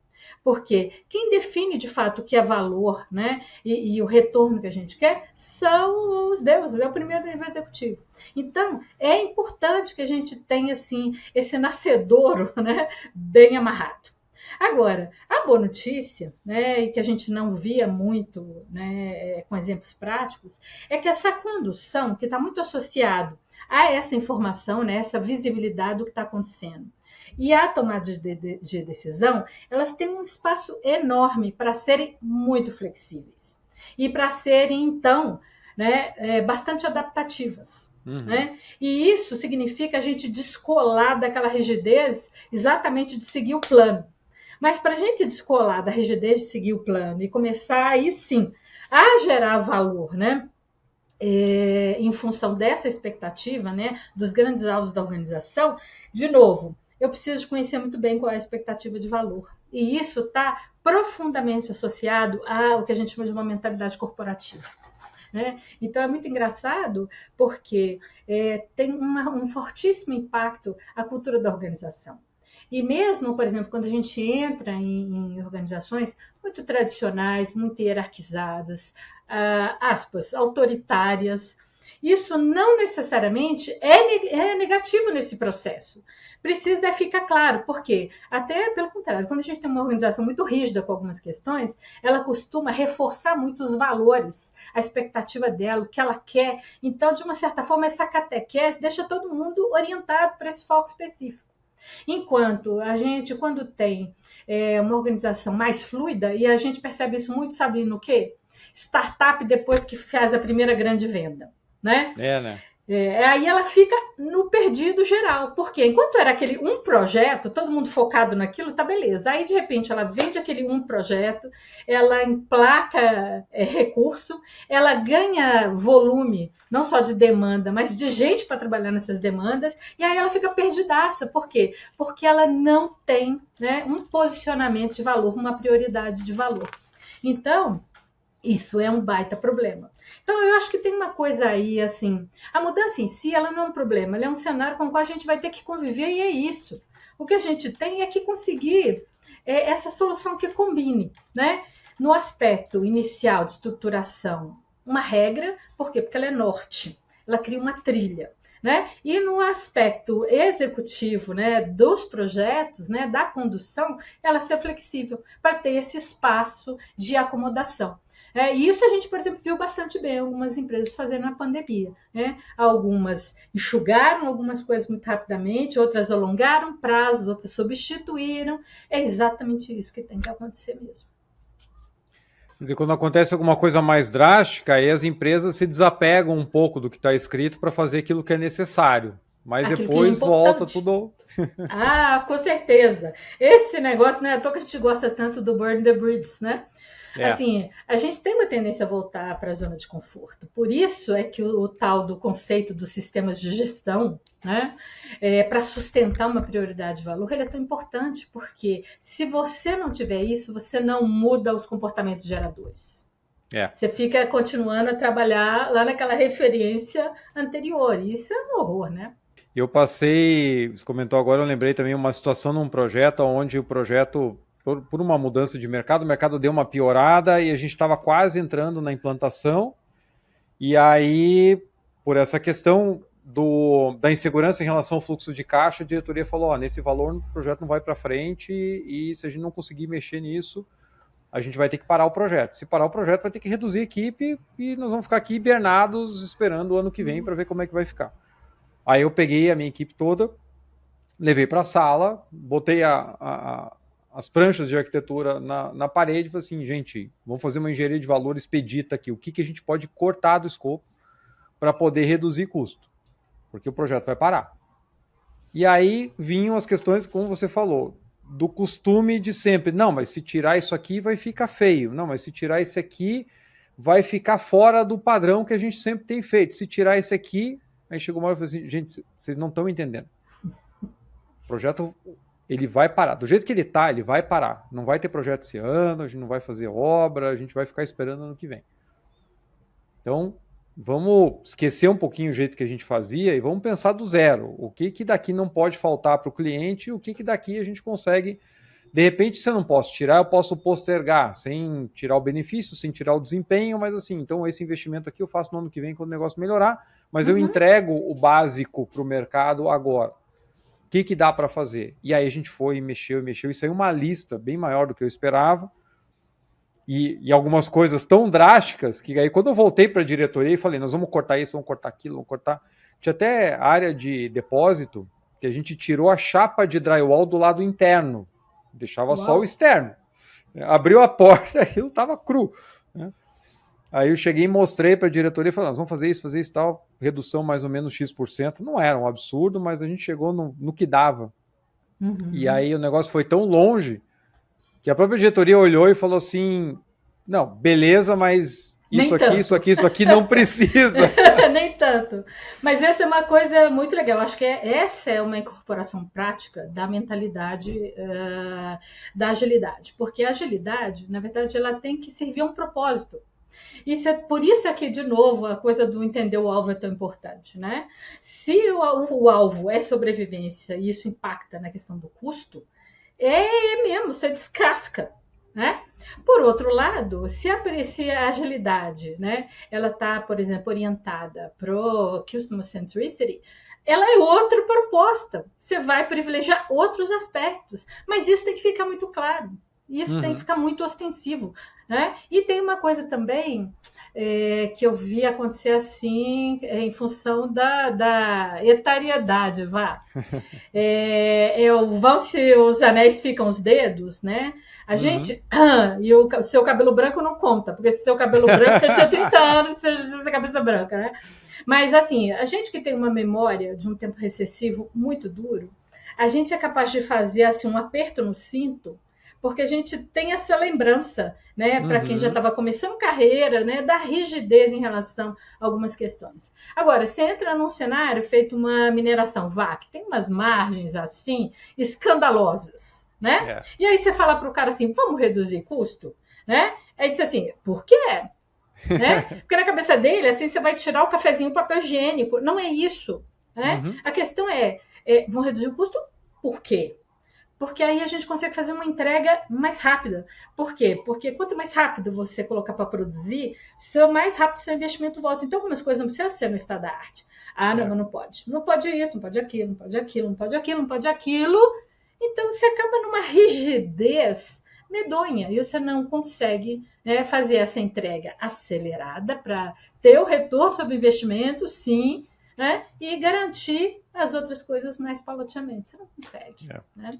Porque quem define, de fato, o que é valor, né, e o retorno que a gente quer são os deuses, é o primeiro nível executivo. Então, é importante que a gente tenha, assim, esse nascedouro, né, bem amarrado. Agora, a boa notícia, né, e que a gente não via muito, né, com exemplos práticos, é que essa condução, que está muito associado a essa informação, né, essa visibilidade do que está acontecendo, e a tomada de decisão, elas têm um espaço enorme para serem muito flexíveis e para serem, então, né, bastante adaptativas. Né? E isso significa a gente descolar daquela rigidez exatamente de seguir o plano. Mas para a gente descolar da rigidez de seguir o plano e começar aí sim a gerar valor, né? Em função dessa expectativa, né, dos grandes alvos da organização, de novo, eu preciso conhecer muito bem qual é a expectativa de valor. E isso está profundamente associado ao que a gente chama de uma mentalidade corporativa. Né? Então é muito engraçado porque tem um fortíssimo impacto a cultura da organização. E mesmo, por exemplo, quando a gente entra em organizações muito tradicionais, muito hierarquizadas, aspas, autoritárias, isso não necessariamente é negativo nesse processo. Precisa ficar claro, porque até pelo contrário, quando a gente tem uma organização muito rígida com algumas questões, ela costuma reforçar muito os valores, a expectativa dela, o que ela quer. Então, de uma certa forma, essa catequese deixa todo mundo orientado para esse foco específico. Enquanto a gente, quando tem uma organização mais fluida, e a gente percebe isso muito, sabe no quê? Startup depois que faz a primeira grande venda, né? Né? Aí ela fica no perdido geral, porque enquanto era aquele um projeto, todo mundo focado naquilo, tá beleza. Aí, de repente, ela vende aquele um projeto, ela emplaca recurso, ela ganha volume, não só de demanda, mas de gente para trabalhar nessas demandas, e aí ela fica perdidaça. Por quê? Porque ela não tem, né, um posicionamento de valor, uma prioridade de valor. Então, isso é um baita problema. Então, eu acho que tem uma coisa aí, assim, a mudança em si, ela não é um problema, ela é um cenário com o qual a gente vai ter que conviver e é isso. O que a gente tem é que conseguir essa solução que combine, né? No aspecto inicial de estruturação, uma regra, por quê? Porque ela é norte, ela cria uma trilha. Né? E no aspecto executivo, né, dos projetos, né, da condução, ela ser flexível para ter esse espaço de acomodação. E isso a gente, por exemplo, viu bastante bem algumas empresas fazendo na pandemia. Né? Algumas enxugaram algumas coisas muito rapidamente, outras alongaram prazos, outras substituíram. É exatamente isso que tem que acontecer mesmo. Quer dizer, quando acontece alguma coisa mais drástica, aí as empresas se desapegam um pouco do que está escrito para fazer aquilo que é necessário. Mas aquilo depois volta tudo... Com certeza. Esse negócio, né? À toa que a gente gosta tanto do Burn the Bridges, né? Assim, a gente tem uma tendência a voltar para a zona de conforto. Por isso é que o tal do conceito dos sistemas de gestão, né, para sustentar uma prioridade de valor, ele é tão importante, porque se você não tiver isso, você não muda os comportamentos geradores. Você fica continuando a trabalhar lá naquela referência anterior. Isso é um horror, né? Eu passei, você comentou agora, eu lembrei também uma situação num projeto onde o projeto, por uma mudança de mercado, o mercado deu uma piorada e a gente estava quase entrando na implantação. E aí, por essa questão da insegurança em relação ao fluxo de caixa, a diretoria falou, nesse valor o projeto não vai para frente e se a gente não conseguir mexer nisso, a gente vai ter que parar o projeto. Se parar o projeto, vai ter que reduzir a equipe e nós vamos ficar aqui hibernados esperando o ano que vem para ver como é que vai ficar. Aí eu peguei a minha equipe toda, levei para a sala, botei as pranchas de arquitetura na parede e falei assim, gente, vamos fazer uma engenharia de valor expedita aqui. O que a gente pode cortar do escopo para poder reduzir custo? Porque o projeto vai parar. E aí vinham as questões, como você falou, do costume de sempre. Não, mas se tirar isso aqui vai ficar feio. Não, mas se tirar esse aqui vai ficar fora do padrão que a gente sempre tem feito. Se tirar esse aqui... Aí chegou uma hora e falou assim, gente, vocês não estão entendendo. O projeto, ele vai parar. Do jeito que ele está, ele vai parar. Não vai ter projeto esse ano, a gente não vai fazer obra, a gente vai ficar esperando ano que vem. Então, vamos esquecer um pouquinho o jeito que a gente fazia e vamos pensar do zero. O que daqui não pode faltar para o cliente e o que daqui a gente consegue... De repente, se eu não posso tirar, eu posso postergar, sem tirar o benefício, sem tirar o desempenho, mas assim, então esse investimento aqui eu faço no ano que vem quando o negócio melhorar, mas eu entrego o básico para o mercado agora. O que dá para fazer? E aí a gente foi e mexeu, e saiu uma lista bem maior do que eu esperava, e algumas coisas tão drásticas, que aí quando eu voltei para a diretoria e falei, nós vamos cortar isso, vamos cortar aquilo, vamos cortar... Tinha até área de depósito, que a gente tirou a chapa de drywall do lado interno, deixava só o externo. Abriu a porta, aquilo estava cru. Né? Aí eu cheguei e mostrei para a diretoria e falei, nós vamos fazer isso e tal, redução mais ou menos X%. Não era um absurdo, mas a gente chegou no que dava. E aí o negócio foi tão longe que a própria diretoria olhou e falou assim, não, beleza, mas isso aqui não precisa. Nem tanto. Mas essa é uma coisa muito legal. Acho que essa é uma incorporação prática da mentalidade da agilidade. Porque a agilidade, na verdade, ela tem que servir a um propósito. Por isso aqui, de novo, a coisa do entender o alvo é tão importante, né? Se o alvo é sobrevivência e isso impacta na questão do custo, é mesmo, você descasca. Né? Por outro lado, se a agilidade, né, ela está, por exemplo, orientada para o Customer Centricity, ela é outra proposta. Você vai privilegiar outros aspectos, mas isso tem que ficar muito claro. Isso tem que ficar muito ostensivo. Né? E tem uma coisa também que eu vi acontecer assim em função da etariedade, vão se os anéis ficam os dedos, né? A gente... E o seu cabelo branco não conta, porque se seu cabelo branco, você tinha 30 anos, você tinha cabeça branca, né? Mas, assim, a gente que tem uma memória de um tempo recessivo muito duro, a gente é capaz de fazer, assim, um aperto no cinto, porque a gente tem essa lembrança, né, para quem já estava começando carreira, né, da rigidez em relação a algumas questões. Agora, você entra num cenário feito uma mineração que tem umas margens, assim, escandalosas, né? E aí você fala para o cara assim, vamos reduzir custo? Né? Aí diz assim, por quê? Né? Porque na cabeça dele, assim, você vai tirar o cafezinho e o papel higiênico. Não é isso. Né? A questão vão reduzir o custo por quê? Porque aí a gente consegue fazer uma entrega mais rápida. Por quê? Porque quanto mais rápido você colocar para produzir, mais rápido seu investimento volta. Então, algumas coisas não precisam ser no estado da arte. Não pode. Não pode isso, não pode aquilo, não pode aquilo, não pode aquilo, não pode aquilo. Então, você acaba numa rigidez medonha e você não consegue, né, fazer essa entrega acelerada para ter o retorno sobre o investimento, sim, né, e garantir as outras coisas mais paulatinamente. Você não consegue. Né?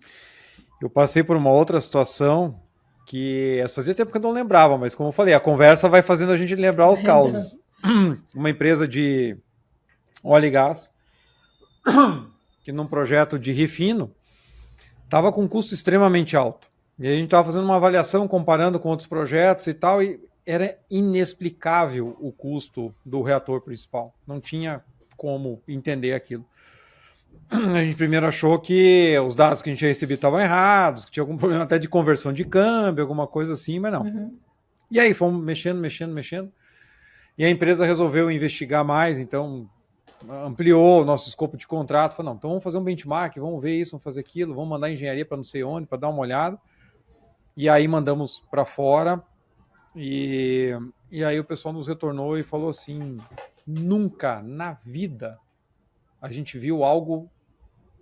Eu passei por uma outra situação que fazia tempo que eu não lembrava, mas como eu falei, a conversa vai fazendo a gente lembrar os causos. Uma empresa de óleo e gás, que num projeto de refino, estava com um custo extremamente alto. E a gente estava fazendo uma avaliação, comparando com outros projetos e tal, e era inexplicável o custo do reator principal. Não tinha como entender aquilo. A gente primeiro achou que os dados que a gente recebia estavam errados, que tinha algum problema até de conversão de câmbio, alguma coisa assim, mas não. Uhum. E aí fomos mexendo. E a empresa resolveu investigar mais, então ampliou o nosso escopo de contrato. Falou, não, então vamos fazer um benchmark, vamos ver isso, vamos fazer aquilo, vamos mandar engenharia para não sei onde, para dar uma olhada. E aí mandamos para fora. E aí o pessoal nos retornou e falou assim, nunca na vida a gente viu algo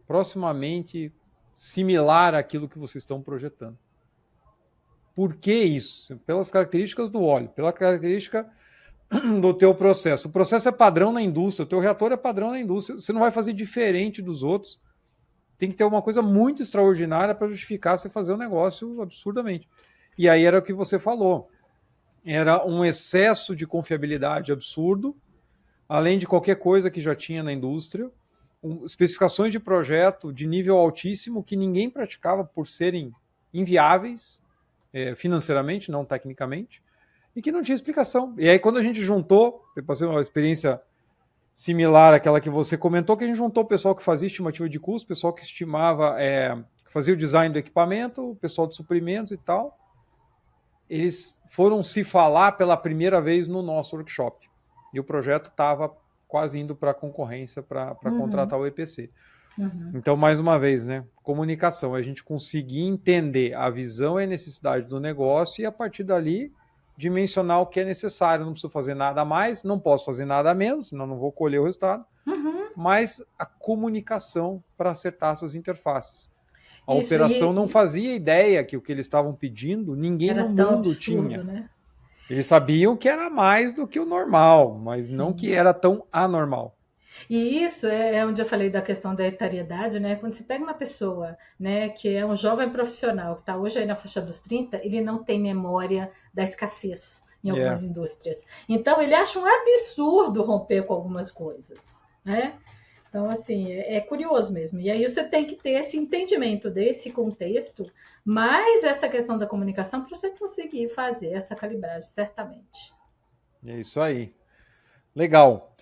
proximamente similar àquilo que vocês estão projetando. Por que isso? Pelas características do óleo, pela característica do teu processo. O processo é padrão na indústria, o teu reator é padrão na indústria. Você não vai fazer diferente dos outros. Tem que ter uma coisa muito extraordinária para justificar você fazer o negócio absurdamente. E aí era o que você falou. Era um excesso de confiabilidade absurdo, além de qualquer coisa que já tinha na indústria, especificações de projeto de nível altíssimo que ninguém praticava por serem inviáveis financeiramente, não tecnicamente, e que não tinha explicação. E aí quando a gente juntou, eu passei uma experiência similar àquela que você comentou, que a gente juntou o pessoal que fazia estimativa de custo, o pessoal que estimava, que fazia o design do equipamento, o pessoal de suprimentos e tal, eles foram se falar pela primeira vez no nosso workshop. E o projeto estava quase indo para a concorrência para contratar o EPC. Uhum. Então, mais uma vez, né, comunicação, a gente conseguir entender a visão e a necessidade do negócio e, a partir dali, dimensionar o que é necessário. Não preciso fazer nada a mais, não posso fazer nada a menos, senão não vou colher o resultado. Uhum. Mas a comunicação para acertar essas interfaces. A operação não fazia ideia que o que eles estavam pedindo, ninguém no mundo absurdo, tinha. Né? Eles sabiam que era mais do que o normal, mas sim, não que era tão anormal. E isso é onde eu falei da questão da etariedade, né? Quando você pega uma pessoa, né, que é um jovem profissional, que está hoje aí na faixa dos 30, ele não tem memória da escassez em algumas indústrias. Então, ele acha um absurdo romper com algumas coisas, né? Então, assim, é curioso mesmo. E aí você tem que ter esse entendimento desse contexto, mais essa questão da comunicação, para você conseguir fazer essa calibragem, certamente. É isso aí. Legal.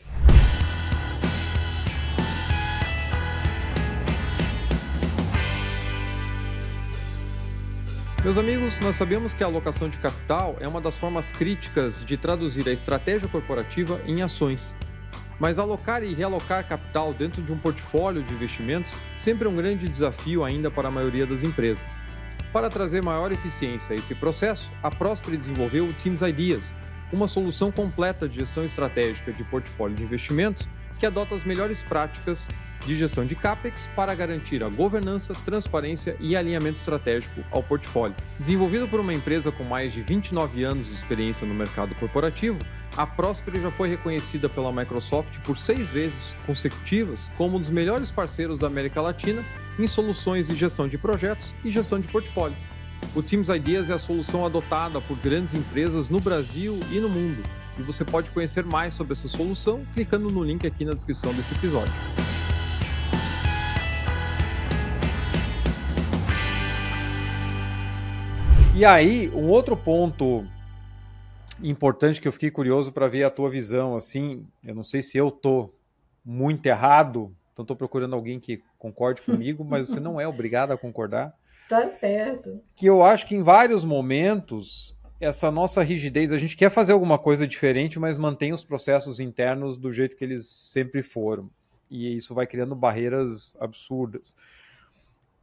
Meus amigos, nós sabemos que a alocação de capital é uma das formas críticas de traduzir a estratégia corporativa em ações. Mas alocar e realocar capital dentro de um portfólio de investimentos sempre é um grande desafio ainda para a maioria das empresas. Para trazer maior eficiência a esse processo, a Prosper desenvolveu o Teams Ideas, uma solução completa de gestão estratégica de portfólio de investimentos que adota as melhores práticas de gestão de CAPEX para garantir a governança, transparência e alinhamento estratégico ao portfólio. Desenvolvido por uma empresa com mais de 29 anos de experiência no mercado corporativo, a Prosper já foi reconhecida pela Microsoft por 6 vezes consecutivas como um dos melhores parceiros da América Latina em soluções de gestão de projetos e gestão de portfólio. O Teams Ideas é a solução adotada por grandes empresas no Brasil e no mundo, e você pode conhecer mais sobre essa solução clicando no link aqui na descrição desse episódio. E aí, um outro ponto importante que eu fiquei curioso para ver a tua visão, assim, eu não sei se eu tô muito errado, então estou procurando alguém que concorde comigo, mas você não é obrigado a concordar. Tá certo. Que eu acho que em vários momentos, essa nossa rigidez, a gente quer fazer alguma coisa diferente, mas mantém os processos internos do jeito que eles sempre foram. E isso vai criando barreiras absurdas.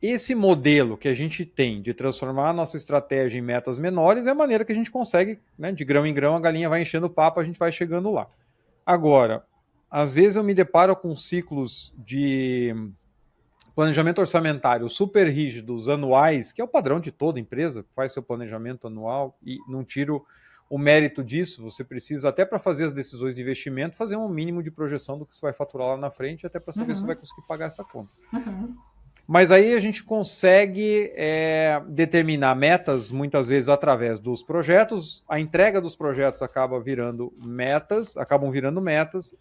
Esse modelo que a gente tem de transformar a nossa estratégia em metas menores é a maneira que a gente consegue, né, de grão em grão, a galinha vai enchendo o papo, a gente vai chegando lá. Agora, às vezes eu me deparo com ciclos de planejamento orçamentário super rígidos, anuais, que é o padrão de toda empresa, que faz seu planejamento anual, e não tiro o mérito disso, você precisa, até para fazer as decisões de investimento, fazer um mínimo de projeção do que você vai faturar lá na frente, até para saber se você vai conseguir pagar essa conta. Mas aí a gente consegue determinar metas, muitas vezes através dos projetos, a entrega dos projetos acabam virando metas,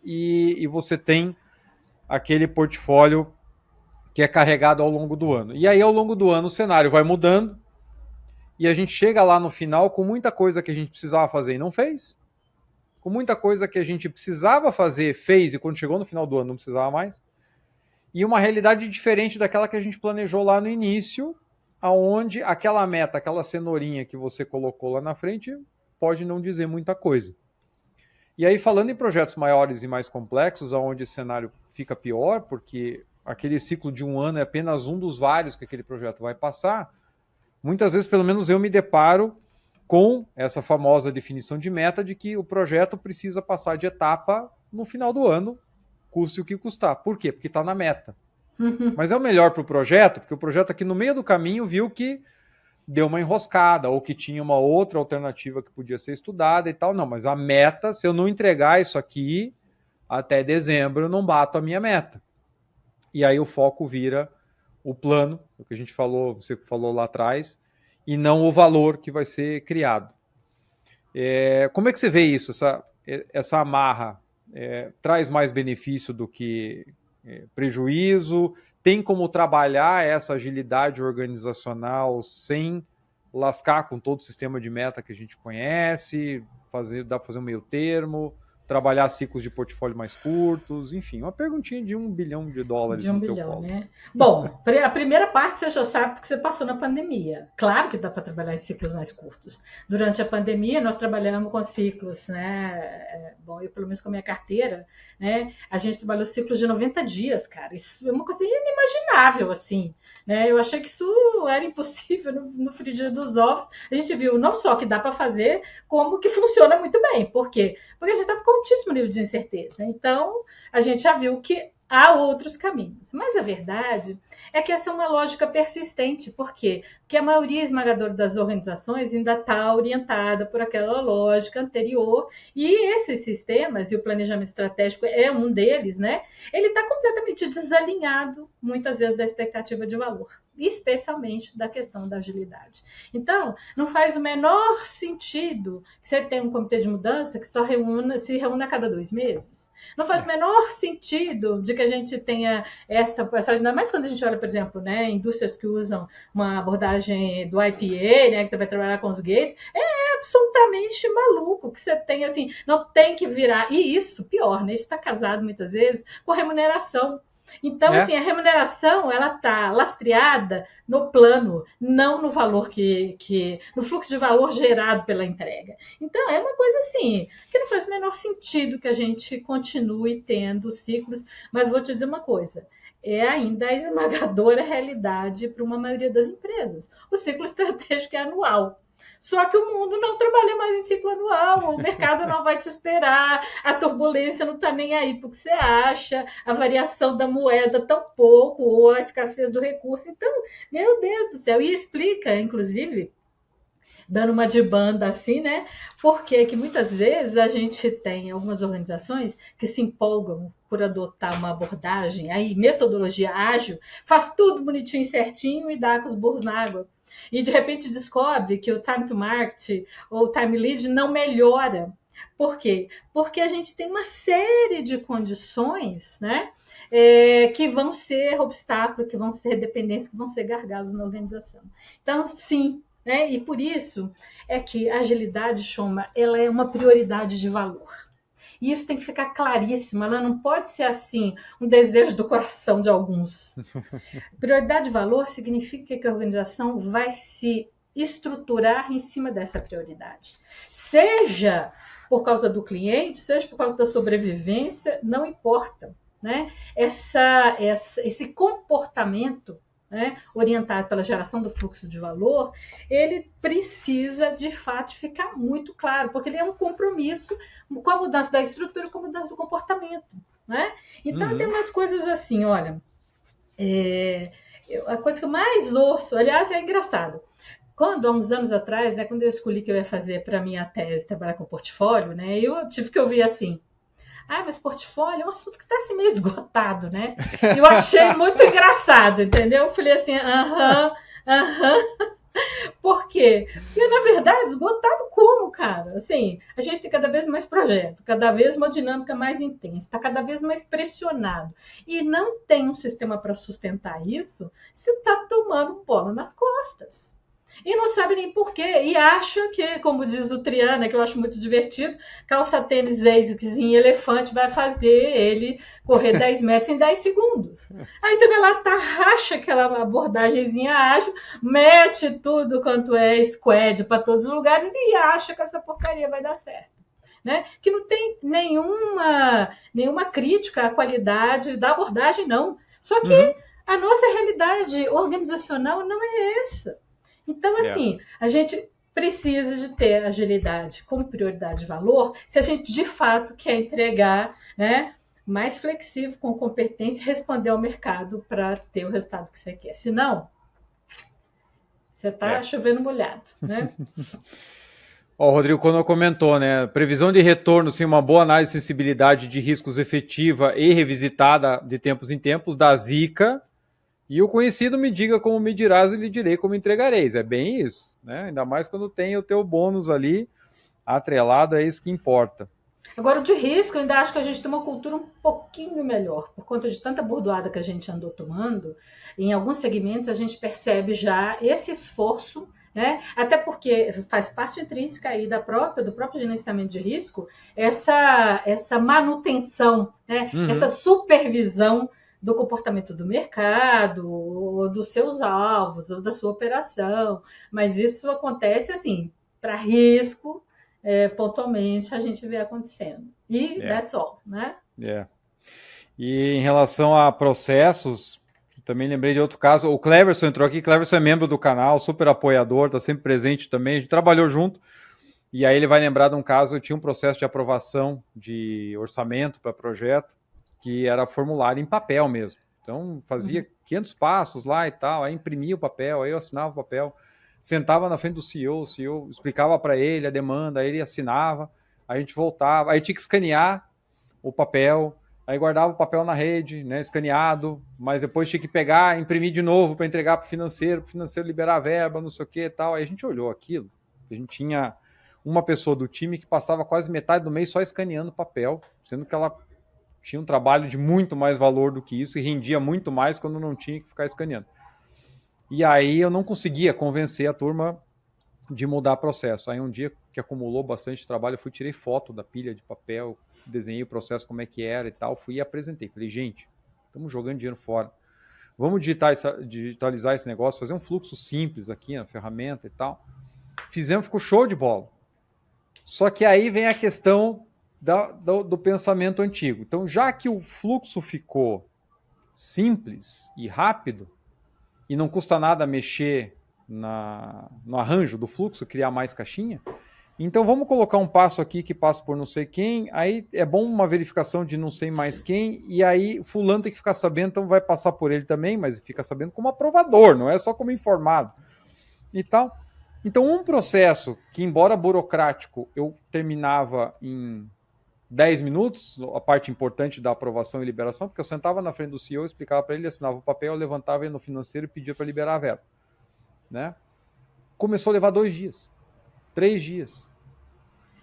e você tem aquele portfólio que é carregado ao longo do ano. E aí, ao longo do ano, o cenário vai mudando, e a gente chega lá no final com muita coisa que a gente precisava fazer e não fez, com muita coisa que a gente precisava fazer, fez, e quando chegou no final do ano não precisava mais, e uma realidade diferente daquela que a gente planejou lá no início, aonde aquela meta, aquela cenourinha que você colocou lá na frente, pode não dizer muita coisa. E aí, falando em projetos maiores e mais complexos, onde esse cenário fica pior, porque aquele ciclo de um ano é apenas um dos vários que aquele projeto vai passar, muitas vezes, pelo menos eu me deparo com essa famosa definição de meta de que o projeto precisa passar de etapa no final do ano, custe o que custar. Por quê? Porque está na meta. Mas é o melhor para o projeto, porque o projeto aqui no meio do caminho viu que deu uma enroscada, ou que tinha uma outra alternativa que podia ser estudada e tal. Não, mas a meta, se eu não entregar isso aqui até dezembro, eu não bato a minha meta. E aí o foco vira o plano, o que a gente falou, você falou lá atrás, e não o valor que vai ser criado. Como é que você vê isso? Essa amarra traz mais benefício do que prejuízo? Tem como trabalhar essa agilidade organizacional sem lascar com todo o sistema de meta que a gente conhece? Dá para fazer um meio termo? Trabalhar ciclos de portfólio mais curtos, enfim, uma perguntinha de $1 bilhão De no um teu bilhão, colo. né? Bom, a primeira parte você já sabe que você passou na pandemia. Claro que dá para trabalhar em ciclos mais curtos. Durante a pandemia, nós trabalhamos com ciclos, né? Bom, eu pelo menos com a minha carteira, né? A gente trabalhou ciclos de 90 dias, cara. Isso é uma coisa inimaginável, assim, né? Eu achei que isso era impossível no frigir dos ovos. A gente viu não só que dá para fazer, como que funciona muito bem. Por quê? Porque a gente estava com altíssimo nível de incerteza. Então, a gente já viu que há outros caminhos. Mas a verdade é que essa é uma lógica persistente. Por quê? Porque a maioria esmagadora das organizações ainda está orientada por aquela lógica anterior, e esses sistemas, e o planejamento estratégico é um deles, né? Ele está completamente desalinhado, muitas vezes, da expectativa de valor, especialmente da questão da agilidade. Então, não faz o menor sentido que você tenha um comitê de mudança que só se reúna a cada 2 meses. Não faz o menor sentido de que a gente tenha essa passagem, ainda mais quando a gente olha, por exemplo, né, indústrias que usam uma abordagem do IPA, né, que você vai trabalhar com os gates, é absolutamente maluco que você tem, assim, não tem que virar, e isso, pior, né, isso está casado muitas vezes com remuneração. Então, assim, a remuneração, ela está lastreada no plano, não no valor no fluxo de valor gerado pela entrega. Então, é uma coisa assim, que não faz o menor sentido que a gente continue tendo ciclos, mas vou te dizer uma coisa, é ainda a esmagadora realidade para uma maioria das empresas. O ciclo estratégico é anual. Só que o mundo não trabalha mais em ciclo anual, o mercado não vai te esperar, a turbulência não está nem aí para o que você acha, a variação da moeda tampouco, ou a escassez do recurso. Então, meu Deus do céu, e explica, inclusive, dando uma de banda assim, né? Porque que muitas vezes a gente tem algumas organizações que se empolgam por adotar uma abordagem, aí metodologia ágil, faz tudo bonitinho, certinho e dá com os burros na água. E de repente descobre que o time to market ou o time lead não melhora. Por quê? Porque a gente tem uma série de condições, né? Que vão ser obstáculos, que vão ser dependências, que vão ser gargalos na organização. Então, sim, né? E por isso é que a agilidade, Choma, ela é uma prioridade de valor. E isso tem que ficar claríssimo, ela não pode ser assim, um desejo do coração de alguns. Prioridade de valor significa que a organização vai se estruturar em cima dessa prioridade. Seja por causa do cliente, seja por causa da sobrevivência, não importa, né? Esse comportamento, né, orientado pela geração do fluxo de valor, ele precisa, de fato, ficar muito claro, porque ele é um compromisso com a mudança da estrutura, com a mudança do comportamento, né? Então, tem umas coisas assim, olha, a coisa que eu mais ouço, aliás, é engraçado, quando, há uns anos atrás, né, quando eu escolhi que eu ia fazer para a minha tese, trabalhar com portfólio, né, eu tive que ouvir assim, mas portfólio é um assunto que está assim, meio esgotado, né? Eu achei muito engraçado, entendeu? Eu falei assim, Por quê? Porque, na verdade, esgotado como, cara? Assim, a gente tem cada vez mais projeto, cada vez uma dinâmica mais intensa, está cada vez mais pressionado. E não tem um sistema para sustentar isso, você está tomando bola nas costas. E não sabe nem por quê. E acha que, como diz o Triana, que eu acho muito divertido, calça tênis ASICS em elefante vai fazer ele correr 10 metros em 10 segundos. Aí você vai lá, acha aquela abordagemzinha ágil, mete tudo quanto é squad para todos os lugares e acha que essa porcaria vai dar certo. Né? Que não tem nenhuma crítica à qualidade da abordagem, não. Só que a nossa realidade organizacional não é essa. Então, assim, a gente precisa de ter agilidade como prioridade de valor se a gente, de fato, quer entregar, né, mais flexível, com competência e responder ao mercado para ter o resultado que você quer. Senão, você está chovendo molhado, né? Ó, o Rodrigo, quando comentou, né? Previsão de retorno, sim, uma boa análise de sensibilidade de riscos efetiva e revisitada de tempos em tempos da Zika. E o conhecido me diga como me dirás e lhe direi como entregareis. É bem isso, né? Ainda mais quando tem o teu bônus ali atrelado, é isso que importa. Agora, o de risco, eu ainda acho que a gente tem uma cultura um pouquinho melhor, por conta de tanta bordoada que a gente andou tomando. Em alguns segmentos, a gente percebe já esse esforço, né? Até porque faz parte intrínseca aí do próprio gerenciamento de risco, essa manutenção, né? Essa supervisão do comportamento do mercado, ou dos seus alvos, ou da sua operação. Mas isso acontece assim, para risco, pontualmente a gente vê acontecendo. E that's all, né? E em relação a processos, também lembrei de outro caso, o Cleverson entrou aqui, Cleverson é membro do canal, super apoiador, está sempre presente também, a gente trabalhou junto, e aí ele vai lembrar de um caso, eu tinha um processo de aprovação de orçamento para projeto, que era formulário em papel mesmo. Então, fazia 500 passos lá e tal, aí imprimia o papel, aí eu assinava o papel, sentava na frente do CEO, o CEO explicava para ele a demanda, aí ele assinava, aí a gente voltava, aí tinha que escanear o papel, aí guardava o papel na rede, né, escaneado, mas depois tinha que pegar, imprimir de novo para entregar para o financeiro liberar a verba, não sei o que e tal. Aí a gente olhou aquilo, a gente tinha uma pessoa do time que passava quase metade do mês só escaneando papel, sendo que ela tinha um trabalho de muito mais valor do que isso e rendia muito mais quando não tinha que ficar escaneando. E aí eu não conseguia convencer a turma de mudar processo. Aí um dia que acumulou bastante trabalho, eu fui, tirei foto da pilha de papel, desenhei o processo como é que era e tal, fui e apresentei. Falei, gente, estamos jogando dinheiro fora. Vamos digitalizar esse negócio, fazer um fluxo simples aqui na ferramenta e tal. Fizemos, ficou show de bola. Só que aí vem a questão do pensamento antigo. Então, já que o fluxo ficou simples e rápido, e não custa nada mexer no arranjo do fluxo, criar mais caixinha, então vamos colocar um passo aqui que passa por não sei quem, aí é bom uma verificação de não sei mais quem, e aí fulano tem que ficar sabendo, então vai passar por ele também, mas fica sabendo como aprovador, não é só como informado e tal. Então um processo que, embora burocrático, eu terminava em 10 minutos, a parte importante da aprovação e liberação, porque eu sentava na frente do CEO, explicava para ele, assinava o papel, eu levantava ele no financeiro e pedia para liberar a verba. Né? Começou a levar 2 dias, 3 dias.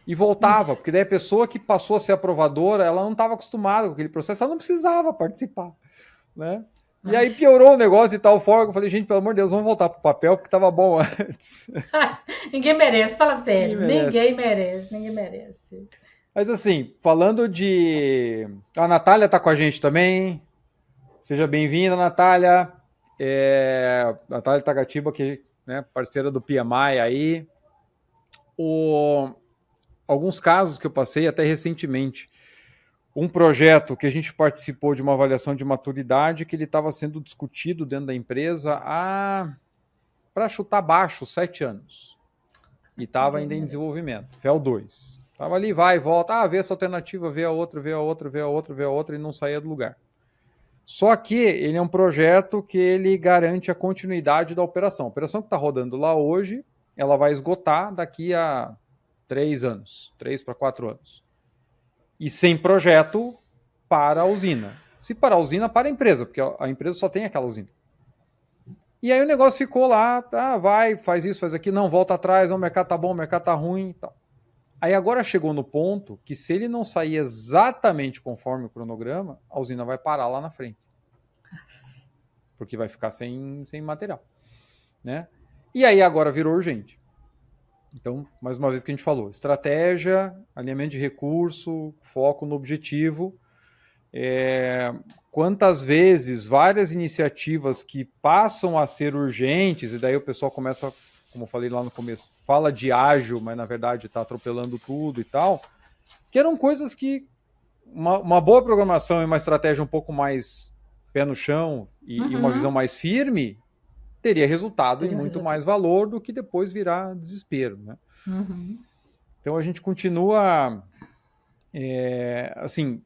E voltava, porque daí a pessoa que passou a ser aprovadora, ela não estava acostumada com aquele processo, ela não precisava participar. Né? E aí piorou o negócio de tal forma que eu falei, gente, pelo amor de Deus, vamos voltar para o papel, porque estava bom antes. Ninguém merece, fala sério. Ninguém merece. Mas assim, falando de... A Natália está com a gente também. Seja bem-vinda, Natália. Natália Tagatiba, que, né, parceira do PMI aí. Alguns casos que eu passei até recentemente. Um projeto que a gente participou de uma avaliação de maturidade que ele estava sendo discutido dentro da empresa para chutar baixo 7 anos. E estava ainda em desenvolvimento. FEL2. Estava ali, vai e volta, vê essa alternativa, vê a outra, e não saía do lugar. Só que ele é um projeto que ele garante a continuidade da operação. A operação que está rodando lá hoje, ela vai esgotar daqui a 3 anos, 3 para 4 anos. E sem projeto para a usina. Se para a usina, para a empresa, porque a empresa só tem aquela usina. E aí o negócio ficou lá, vai, faz isso, faz aquilo, não, volta atrás, não, o mercado tá bom, o mercado tá ruim e tal. Aí agora chegou no ponto que se ele não sair exatamente conforme o cronograma, a usina vai parar lá na frente. Porque vai ficar sem material. Né? E aí agora virou urgente. Então, mais uma vez que a gente falou, estratégia, alinhamento de recurso, foco no objetivo. Quantas vezes várias iniciativas que passam a ser urgentes, e daí o pessoal começa, como eu falei lá no começo, fala de ágil, mas na verdade está atropelando tudo e tal, que eram coisas que uma boa programação e uma estratégia um pouco mais pé no chão e uma visão mais firme teria resultado em muito mais valor do que depois virar desespero, né? Então a gente continua assim,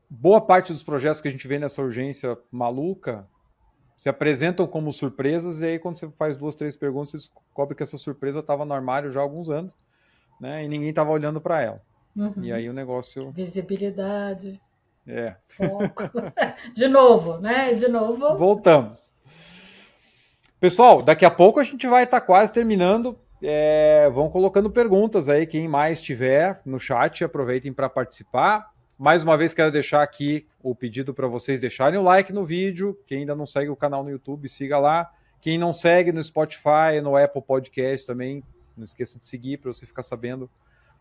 boa parte dos projetos que a gente vê nessa urgência maluca se apresentam como surpresas, e aí quando você faz 2, 3 perguntas, você descobre que essa surpresa estava no armário já há alguns anos, né? E ninguém estava olhando para ela. E aí o negócio... Visibilidade. Foco. De novo, né? De novo. Voltamos. Pessoal, daqui a pouco a gente vai estar quase terminando. Vão colocando perguntas aí, quem mais tiver no chat, aproveitem para participar. Mais uma vez, quero deixar aqui o pedido para vocês deixarem o like no vídeo. Quem ainda não segue o canal no YouTube, siga lá. Quem não segue no Spotify, no Apple Podcast também, não esqueça de seguir para você ficar sabendo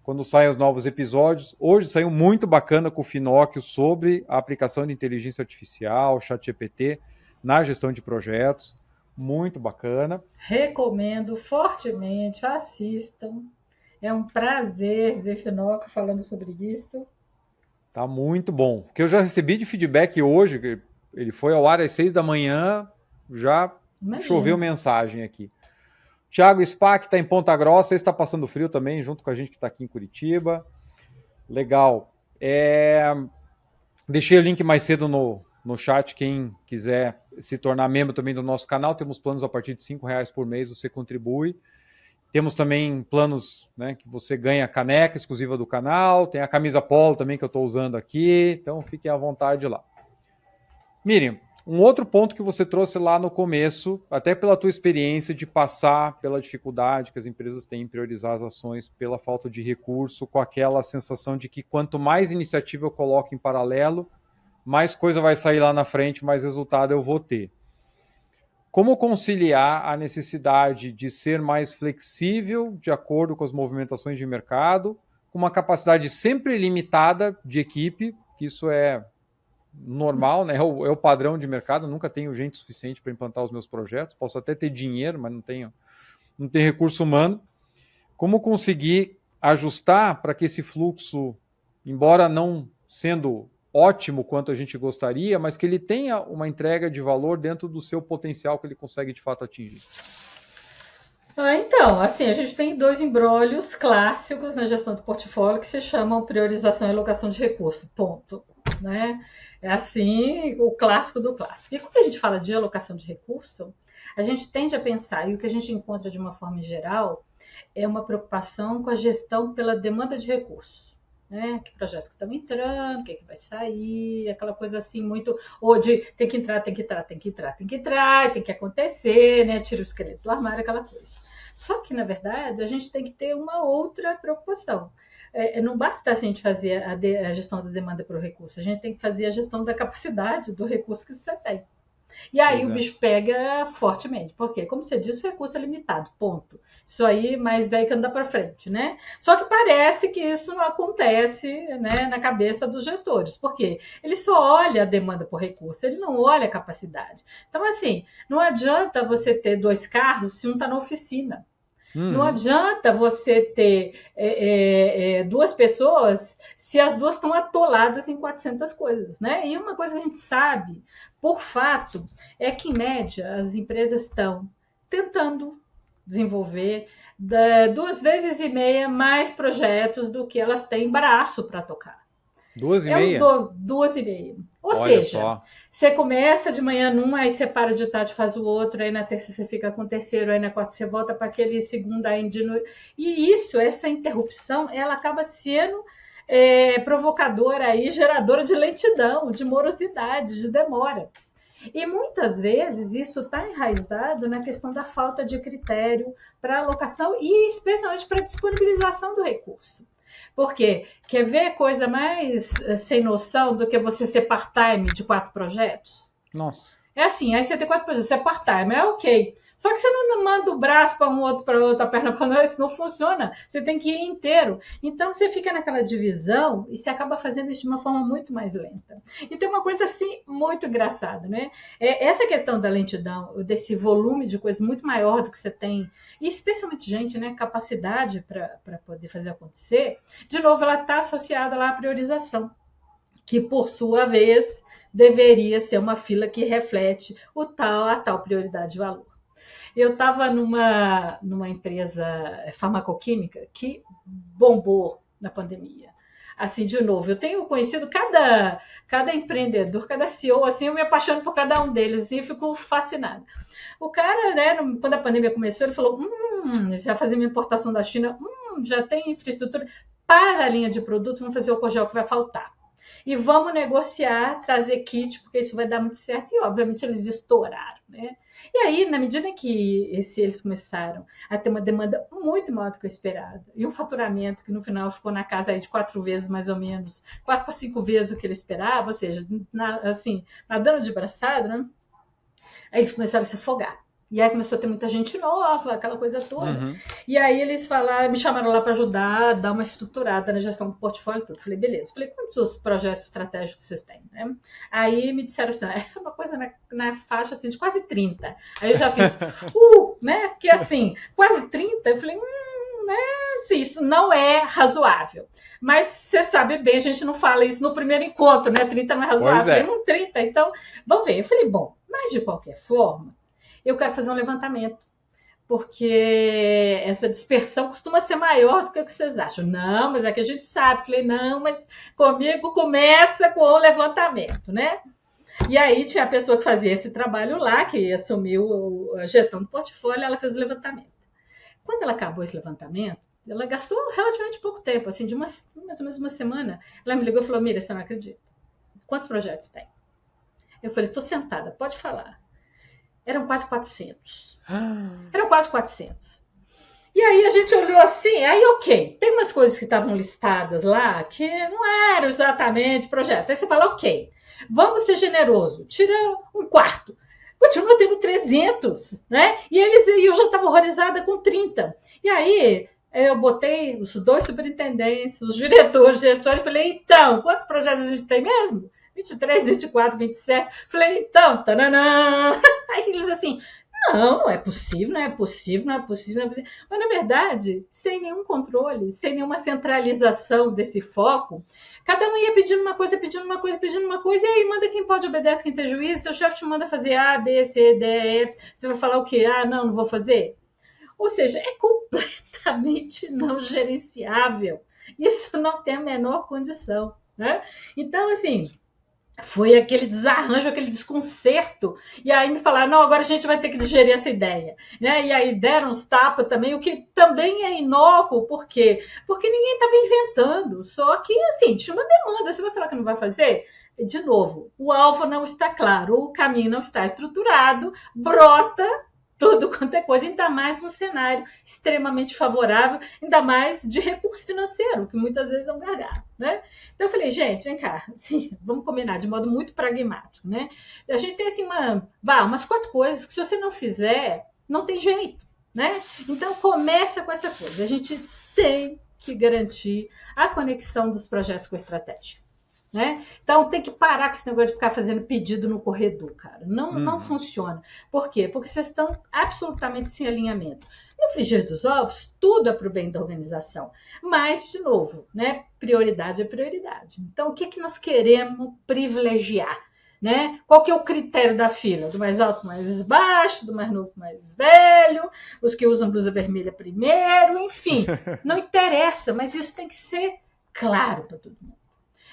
quando saem os novos episódios. Hoje saiu muito bacana com o Finóquio sobre a aplicação de inteligência artificial, ChatGPT, na gestão de projetos. Muito bacana. Recomendo fortemente, assistam. É um prazer ver Finóquio falando sobre isso. Tá muito bom. O que eu já recebi de feedback hoje, ele foi ao ar às 6 da manhã, já choveu mensagem aqui. Thiago Spack está em Ponta Grossa, está passando frio também, junto com a gente que está aqui em Curitiba. Legal. Deixei o link mais cedo no chat, quem quiser se tornar membro também do nosso canal. Temos planos a partir de R$5 por mês, você contribui. Temos também planos, né, que você ganha caneca exclusiva do canal, tem a camisa polo também que eu estou usando aqui, então fiquem à vontade lá. Miriam, um outro ponto que você trouxe lá no começo, até pela tua experiência de passar pela dificuldade que as empresas têm em priorizar as ações pela falta de recurso, com aquela sensação de que quanto mais iniciativa eu coloco em paralelo, mais coisa vai sair lá na frente, mais resultado eu vou ter. Como conciliar a necessidade de ser mais flexível de acordo com as movimentações de mercado, com uma capacidade sempre limitada de equipe, que isso é normal, né? É o padrão de mercado, eu nunca tenho gente suficiente para implantar os meus projetos, posso até ter dinheiro, mas não tenho recurso humano. Como conseguir ajustar para que esse fluxo, embora não sendo ótimo quanto a gente gostaria, mas que ele tenha uma entrega de valor dentro do seu potencial que ele consegue de fato atingir? Então, assim, a gente tem 2 imbróglios clássicos na gestão do portfólio que se chamam priorização e alocação de recursos, ponto, né? É assim, o clássico do clássico. E quando a gente fala de alocação de recurso, a gente tende a pensar, e o que a gente encontra de uma forma geral, é uma preocupação com a gestão pela demanda de recursos. Né? Que projetos que estão entrando, o que vai sair, aquela coisa assim muito, ou de tem que entrar, tem que acontecer, né? Tira o esqueleto do armário, aquela coisa. Só que, na verdade, a gente tem que ter uma outra preocupação. Não basta a gente fazer a gestão da demanda para o recurso, a gente tem que fazer a gestão da capacidade do recurso que você tem. E aí o bicho pega fortemente, porque, como você disse, o recurso é limitado, ponto. Isso aí mais velho que anda para frente, né? Só que parece que isso não acontece, né, na cabeça dos gestores, porque ele só olha a demanda por recurso, ele não olha a capacidade. Então, assim, não adianta você ter 2 carros se um está na oficina. Não adianta você ter 2 pessoas se as 2 estão atoladas em 400 coisas, né? E uma coisa que a gente sabe, por fato, é que, em média, as empresas estão tentando desenvolver 2,5 vezes mais projetos do que elas têm braço para tocar. 2,5? 2,5. Ou Olha seja, só. Você começa de manhã num, aí você para de tarde, faz o outro, aí na terça você fica com o terceiro, aí na quarta você volta para aquele segundo, aí de noite. E essa interrupção, ela acaba sendo provocadora aí, geradora de lentidão, de morosidade, de demora. E muitas vezes isso está enraizado na questão da falta de critério para alocação e especialmente para disponibilização do recurso. Porque quer ver coisa mais sem noção do que você ser part-time de 4 projetos? Nossa. É assim, aí você tem 4 projetos, você é part-time, é ok. Só que você não manda o braço para um outro, para outra, a perna para outra, isso não funciona. Você tem que ir inteiro. Então, você fica naquela divisão e você acaba fazendo isso de uma forma muito mais lenta. E tem uma coisa, assim, muito engraçada, né? Essa questão da lentidão, desse volume de coisa muito maior do que você tem, e especialmente, gente, né, capacidade para poder fazer acontecer, de novo, ela está associada lá à priorização, que, por sua vez, deveria ser uma fila que reflete a tal prioridade de valor. Eu estava numa empresa farmacoquímica que bombou na pandemia. Assim, de novo, eu tenho conhecido cada empreendedor, cada CEO, assim, eu me apaixono por cada um deles, assim, eu fico fascinada. O cara, né, quando a pandemia começou, ele falou, já fazia minha importação da China, já tem infraestrutura para a linha de produto, vamos fazer o álcool gel que vai faltar. E vamos negociar, trazer kit, porque isso vai dar muito certo. E, obviamente, eles estouraram, né? E aí, na medida que eles começaram a ter uma demanda muito maior do que o esperado, e um faturamento que, no final, ficou na casa aí de 4 vezes, mais ou menos, 4 para 5 vezes o que ele esperava, ou seja, assim, nadando de braçada, né? Aí eles começaram a se afogar. E aí começou a ter muita gente nova, aquela coisa toda. Uhum. E aí eles falaram, me chamaram lá para ajudar, dar uma estruturada na gestão do portfólio e tudo. Falei, beleza. Falei, quantos projetos estratégicos vocês têm? Né? Aí me disseram assim, é uma coisa na faixa assim, de quase 30. Aí eu já fiz, né? Porque assim, quase 30. Eu falei, né? Sim, isso não é razoável. Mas você sabe bem, a gente não fala isso no primeiro encontro, né? 30 não é razoável. Eu falei, 30, então vamos ver. Eu falei, bom, mas de qualquer forma, eu quero fazer um levantamento, porque essa dispersão costuma ser maior do que o que vocês acham. Não, mas é que a gente sabe. Falei, não, mas comigo começa com o levantamento, né? E aí tinha a pessoa que fazia esse trabalho lá, que assumiu a gestão do portfólio, ela fez o levantamento. Quando ela acabou esse levantamento, ela gastou relativamente pouco tempo, assim, de mais ou menos uma semana. Ela me ligou e falou, Miriam, você não acredita. Quantos projetos tem? Eu falei, tô sentada, pode falar. Eram quase 400. Eram quase 400. E aí a gente olhou assim, aí ok, tem umas coisas que estavam listadas lá que não eram exatamente projeto. Aí você fala, ok, vamos ser generoso, tira um quarto. Continua tendo 300, né? E eu já estava horrorizada com 30. E aí eu botei os 2 superintendentes, os diretores, gestores, e falei, então, quantos projetos a gente tem mesmo? 23, 24, 27. Falei, então, tananã. Aí eles assim, não é possível, não é possível, não é possível, não é possível. Mas, na verdade, sem nenhum controle, sem nenhuma centralização desse foco, cada um ia pedindo uma coisa, pedindo uma coisa, pedindo uma coisa, e aí manda quem pode, obedece quem tem juízo, seu chefe te manda fazer A, B, C, D, E, F, você vai falar o quê? Ah, não vou fazer. Ou seja, é completamente não gerenciável. Isso não tem a menor condição, né? Então, assim, foi aquele desarranjo, aquele desconcerto. E aí me falaram, não, agora a gente vai ter que digerir essa ideia. Né? E aí deram uns tapas também, o que também é inócuo. Por quê? Porque ninguém estava inventando. Só que, assim, tinha uma demanda. Você vai falar que não vai fazer? De novo, o alvo não está claro, o caminho não está estruturado, brota tudo quanto é coisa, ainda mais num cenário extremamente favorável, ainda mais de recurso financeiro, que muitas vezes é um gargalo, né? Então eu falei, gente, vem cá, assim, vamos combinar de modo muito pragmático, né? A gente tem assim umas 4 coisas que se você não fizer, não tem jeito, né? Então começa com essa coisa, a gente tem que garantir a conexão dos projetos com a estratégia. Né? Então tem que parar com esse negócio de ficar fazendo pedido no corredor, cara. Não funciona. Por quê? Porque vocês estão absolutamente sem alinhamento. No frigir dos ovos, tudo é para o bem da organização. Mas, de novo, né? Prioridade é prioridade. Então, o que nós queremos privilegiar? Né? Qual que é o critério da fila? Do mais alto, mais baixo, do mais novo, mais velho, os que usam blusa vermelha primeiro, enfim. Não interessa, mas isso tem que ser claro para todo mundo.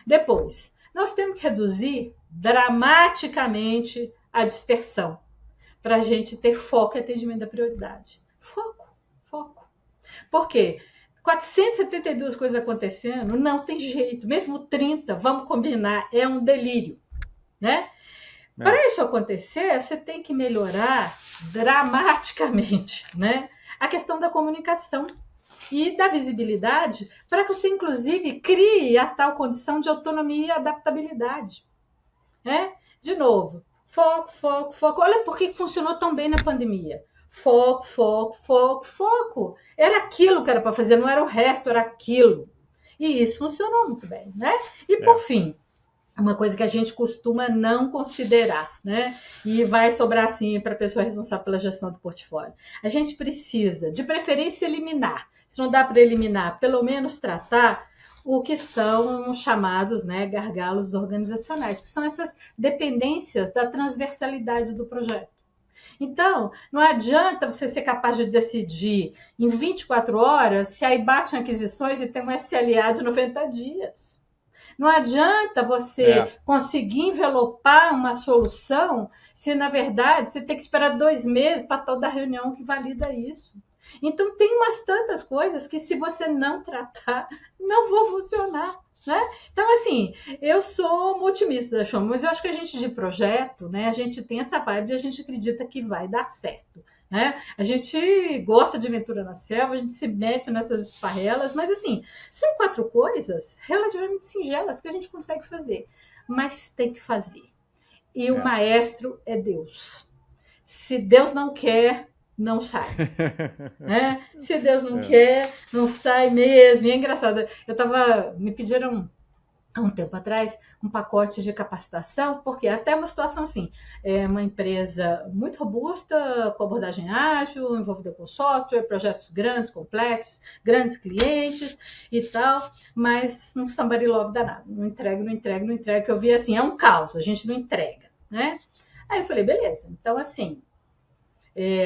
Depois, nós temos que reduzir dramaticamente a dispersão para a gente ter foco e atendimento da prioridade. Foco. Por quê? 472 coisas acontecendo, não tem jeito. Mesmo 30, vamos combinar, é um delírio. Né? Para isso acontecer, você tem que melhorar dramaticamente, né? A questão da comunicação e da visibilidade, para que você, inclusive, crie a tal condição de autonomia e adaptabilidade. De novo, foco. Olha por que funcionou tão bem na pandemia. Foco, foco, foco, foco. Era aquilo que era para fazer, não era o resto, era aquilo. E isso funcionou muito bem, né? E por fim, uma coisa que a gente costuma não considerar, né? E vai sobrar assim para a pessoa responsável pela gestão do portfólio. A gente precisa, de preferência, eliminar. Se não dá para eliminar, pelo menos tratar o que são os chamados, né, gargalos organizacionais, que são essas dependências da transversalidade do projeto. Então, não adianta você ser capaz de decidir em 24 horas se aí bate em aquisições e tem um SLA de 90 dias. Não adianta você conseguir envelopar uma solução se, na verdade, você tem que esperar 2 meses para tal da reunião que valida isso. Então, tem umas tantas coisas que, se você não tratar, não vão funcionar. Né? Então, assim, eu sou uma otimista da Chama, mas eu acho que a gente de projeto, né, a gente tem essa vibe e a gente acredita que vai dar certo. Né? A gente gosta de aventura na selva, a gente se mete nessas esparrelas, mas assim, são 4 coisas relativamente singelas que a gente consegue fazer, mas tem que fazer. E o maestro é Deus. Se Deus não quer, não sai. Né? Se Deus não quer, não sai mesmo. E é engraçado, me pediram há um tempo atrás um pacote de capacitação, porque até uma situação assim, é uma empresa muito robusta, com abordagem ágil, envolvida com software, projetos grandes, complexos, grandes clientes e tal, mas um somebody love danado, não entrega, que eu vi assim, é um caos, a gente não entrega, né? Aí eu falei, beleza, então assim,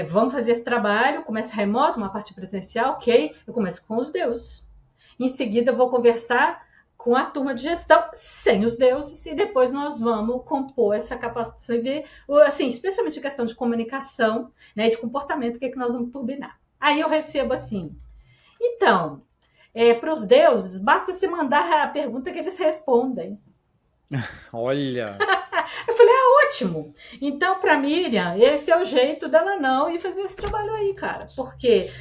vamos fazer esse trabalho, começa remoto, uma parte presencial, ok, eu começo com os deuses. Em seguida eu vou conversar com a turma de gestão sem os deuses e depois nós vamos compor essa capacitação e ver, assim, especialmente a questão de comunicação, né, de comportamento, o que é que nós vamos turbinar. Aí eu recebo assim, então, para os deuses, basta se mandar a pergunta que eles respondem. Olha! Eu falei, ótimo! Então, para Miriam, esse é o jeito dela não ir fazer esse trabalho aí, cara. Porque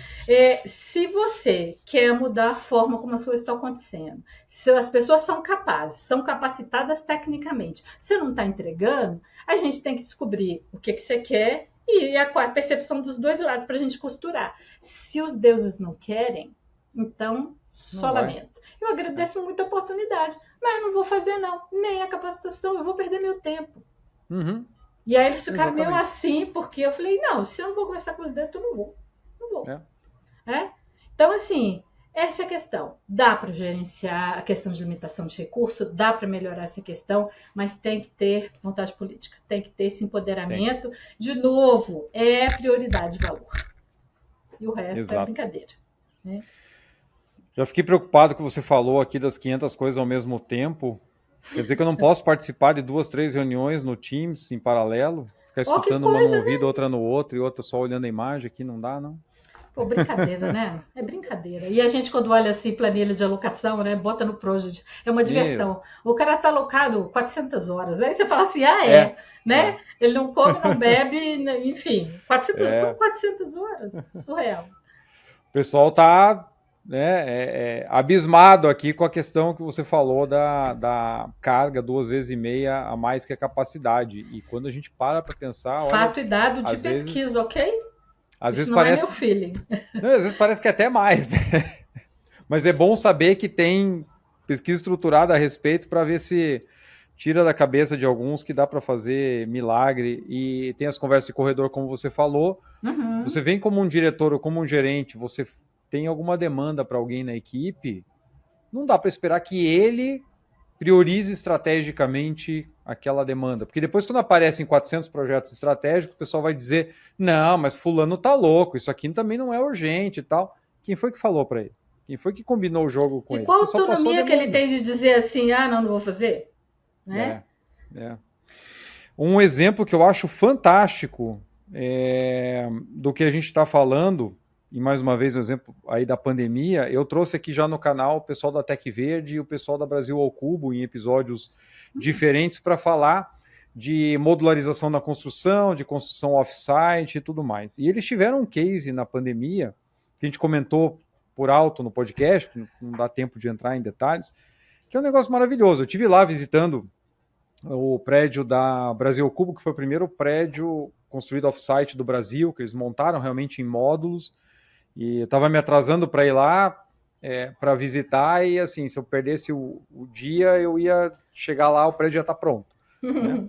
se você quer mudar a forma como as coisas estão acontecendo, se as pessoas são capazes, são capacitadas tecnicamente, você não está entregando, a gente tem que descobrir o que você quer e a percepção dos dois lados para a gente costurar. Se os deuses não querem, então só lamento. Eu agradeço muito a oportunidade, mas não vou fazer não, nem a capacitação, eu vou perder meu tempo. Uhum. E aí eles ficaram meio assim, porque eu falei, não, se eu não vou conversar com os deuses, eu não vou. Então, assim, essa é a questão. Dá para gerenciar a questão de limitação de recurso, dá para melhorar essa questão, mas tem que ter vontade política, tem que ter esse empoderamento. De novo, é prioridade e valor. E o resto é brincadeira. Né? Já fiquei preocupado que você falou aqui das 500 coisas ao mesmo tempo. Quer dizer que eu não posso participar de 2, 3 reuniões no Teams em paralelo? Ficar escutando uma no ouvido, outra no outro e outra só olhando a imagem aqui, não dá, não? Pô, brincadeira, né? É brincadeira. E a gente, quando olha assim, planilha de alocação, né? Bota no Project. É uma diversão. O cara tá alocado 400 horas. Aí você fala assim, né? Ele não come, não bebe, enfim. 400 horas. Surreal. O pessoal tá abismado aqui com a questão que você falou da carga 2,5 vezes a mais que a capacidade. E quando a gente para pensar... Fato e dado de pesquisa, ok? Às Isso vezes não parece... é meu feeling. Não, às vezes parece que é até mais, né? Mas é bom saber que tem pesquisa estruturada a respeito para ver se tira da cabeça de alguns que dá para fazer milagre. E tem as conversas de corredor, como você falou. Uhum. Você vem como um diretor ou como um gerente, você tem alguma demanda para alguém na equipe, não dá para esperar que ele priorize estrategicamente aquela demanda. Porque depois, quando aparecem 400 projetos estratégicos, o pessoal vai dizer, não, mas fulano tá louco, isso aqui também não é urgente e tal. Quem foi que falou para ele? Quem foi que combinou o jogo com ele? E qual autonomia que ele tem de dizer assim, não vou fazer? Né? Um exemplo que eu acho fantástico do que a gente está falando, e mais uma vez um exemplo aí da pandemia, eu trouxe aqui já no canal o pessoal da Tec Verde e o pessoal da Brasil ao Cubo em episódios diferentes para falar de modularização da construção, de construção off-site e tudo mais. E eles tiveram um case na pandemia, que a gente comentou por alto no podcast, não dá tempo de entrar em detalhes, que é um negócio maravilhoso. Eu estive lá visitando o prédio da Brasil Cubo, que foi o primeiro prédio construído off-site do Brasil, que eles montaram realmente em módulos, e eu estava me atrasando para ir lá para visitar, e assim, se eu perdesse o dia, eu ia chegar lá, o prédio já está pronto, né?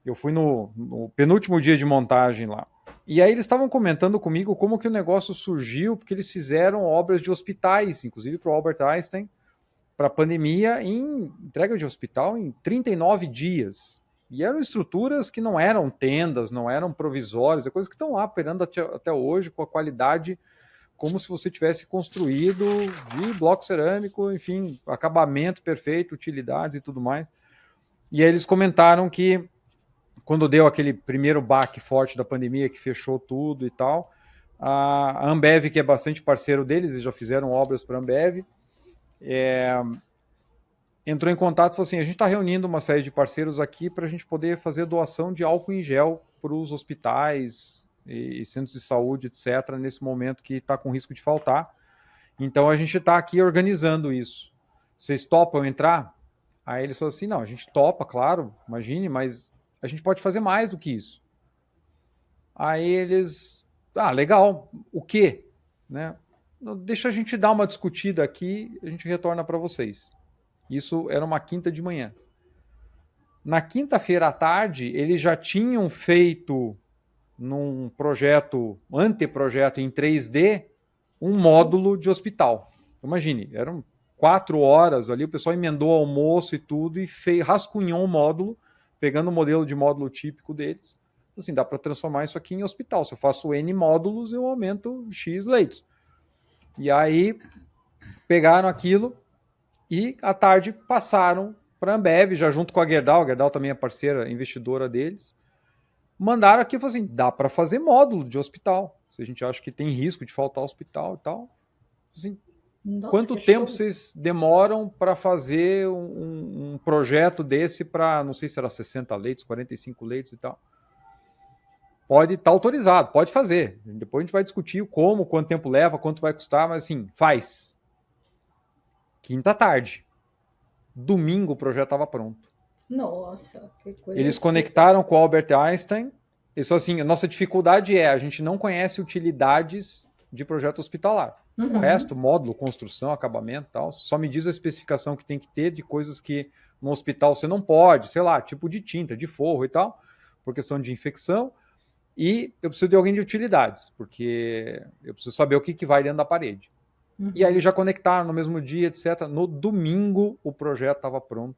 Eu fui no penúltimo dia de montagem lá. E aí eles estavam comentando comigo como que o negócio surgiu, porque eles fizeram obras de hospitais, inclusive para o Albert Einstein, para a pandemia, em entrega de hospital em 39 dias. E eram estruturas que não eram tendas, não eram provisórias, é coisas que estão lá operando até hoje com a qualidade como se você tivesse construído de bloco cerâmico, enfim, acabamento perfeito, utilidades e tudo mais. E aí eles comentaram que quando deu aquele primeiro baque forte da pandemia, que fechou tudo e tal, a Ambev, que é bastante parceiro deles, eles já fizeram obras para a Ambev, entrou em contato e falou assim, a gente está reunindo uma série de parceiros aqui para a gente poder fazer doação de álcool em gel para os hospitais e centros de saúde, etc., nesse momento que está com risco de faltar. Então a gente está aqui organizando isso. Vocês topam entrar? Aí eles falaram assim, não, a gente topa, claro, imagine, mas a gente pode fazer mais do que isso. Aí eles, legal, o quê? Né? Deixa a gente dar uma discutida aqui, a gente retorna para vocês. Isso era uma quinta de manhã. Na quinta-feira à tarde, eles já tinham feito num projeto, anteprojeto em 3D, um módulo de hospital. Imagine, eram 4 horas ali, o pessoal emendou almoço e tudo e rascunhou um módulo, pegando o modelo de módulo típico deles. Assim, dá para transformar isso aqui em hospital. Se eu faço N módulos, eu aumento X leitos. E aí pegaram aquilo e à tarde passaram para a Ambev, já junto com a Gerdau também é parceira, investidora deles. Mandaram aqui e falaram assim: dá para fazer módulo de hospital. Se a gente acha que tem risco de faltar hospital e tal. Assim, Nossa, quanto tempo vocês demoram para fazer um projeto desse para, não sei se era 60 leitos, 45 leitos e tal? Pode estar autorizado, pode fazer. Depois a gente vai discutir como, quanto tempo leva, quanto vai custar, mas assim, faz. Quinta tarde. Domingo o projeto estava pronto. Nossa, que coisa Eles assim. conectaram com o Albert Einstein. E só assim, a nossa dificuldade a gente não conhece utilidades de projeto hospitalar. O resto, módulo, construção, acabamento e tal, só me diz a especificação que tem que ter de coisas que no hospital você não pode, sei lá, tipo de tinta, de forro e tal, por questão de infecção. E eu preciso de alguém de utilidades, porque eu preciso saber o que vai dentro da parede. E aí eles já conectaram no mesmo dia, etc. No domingo o projeto estava pronto.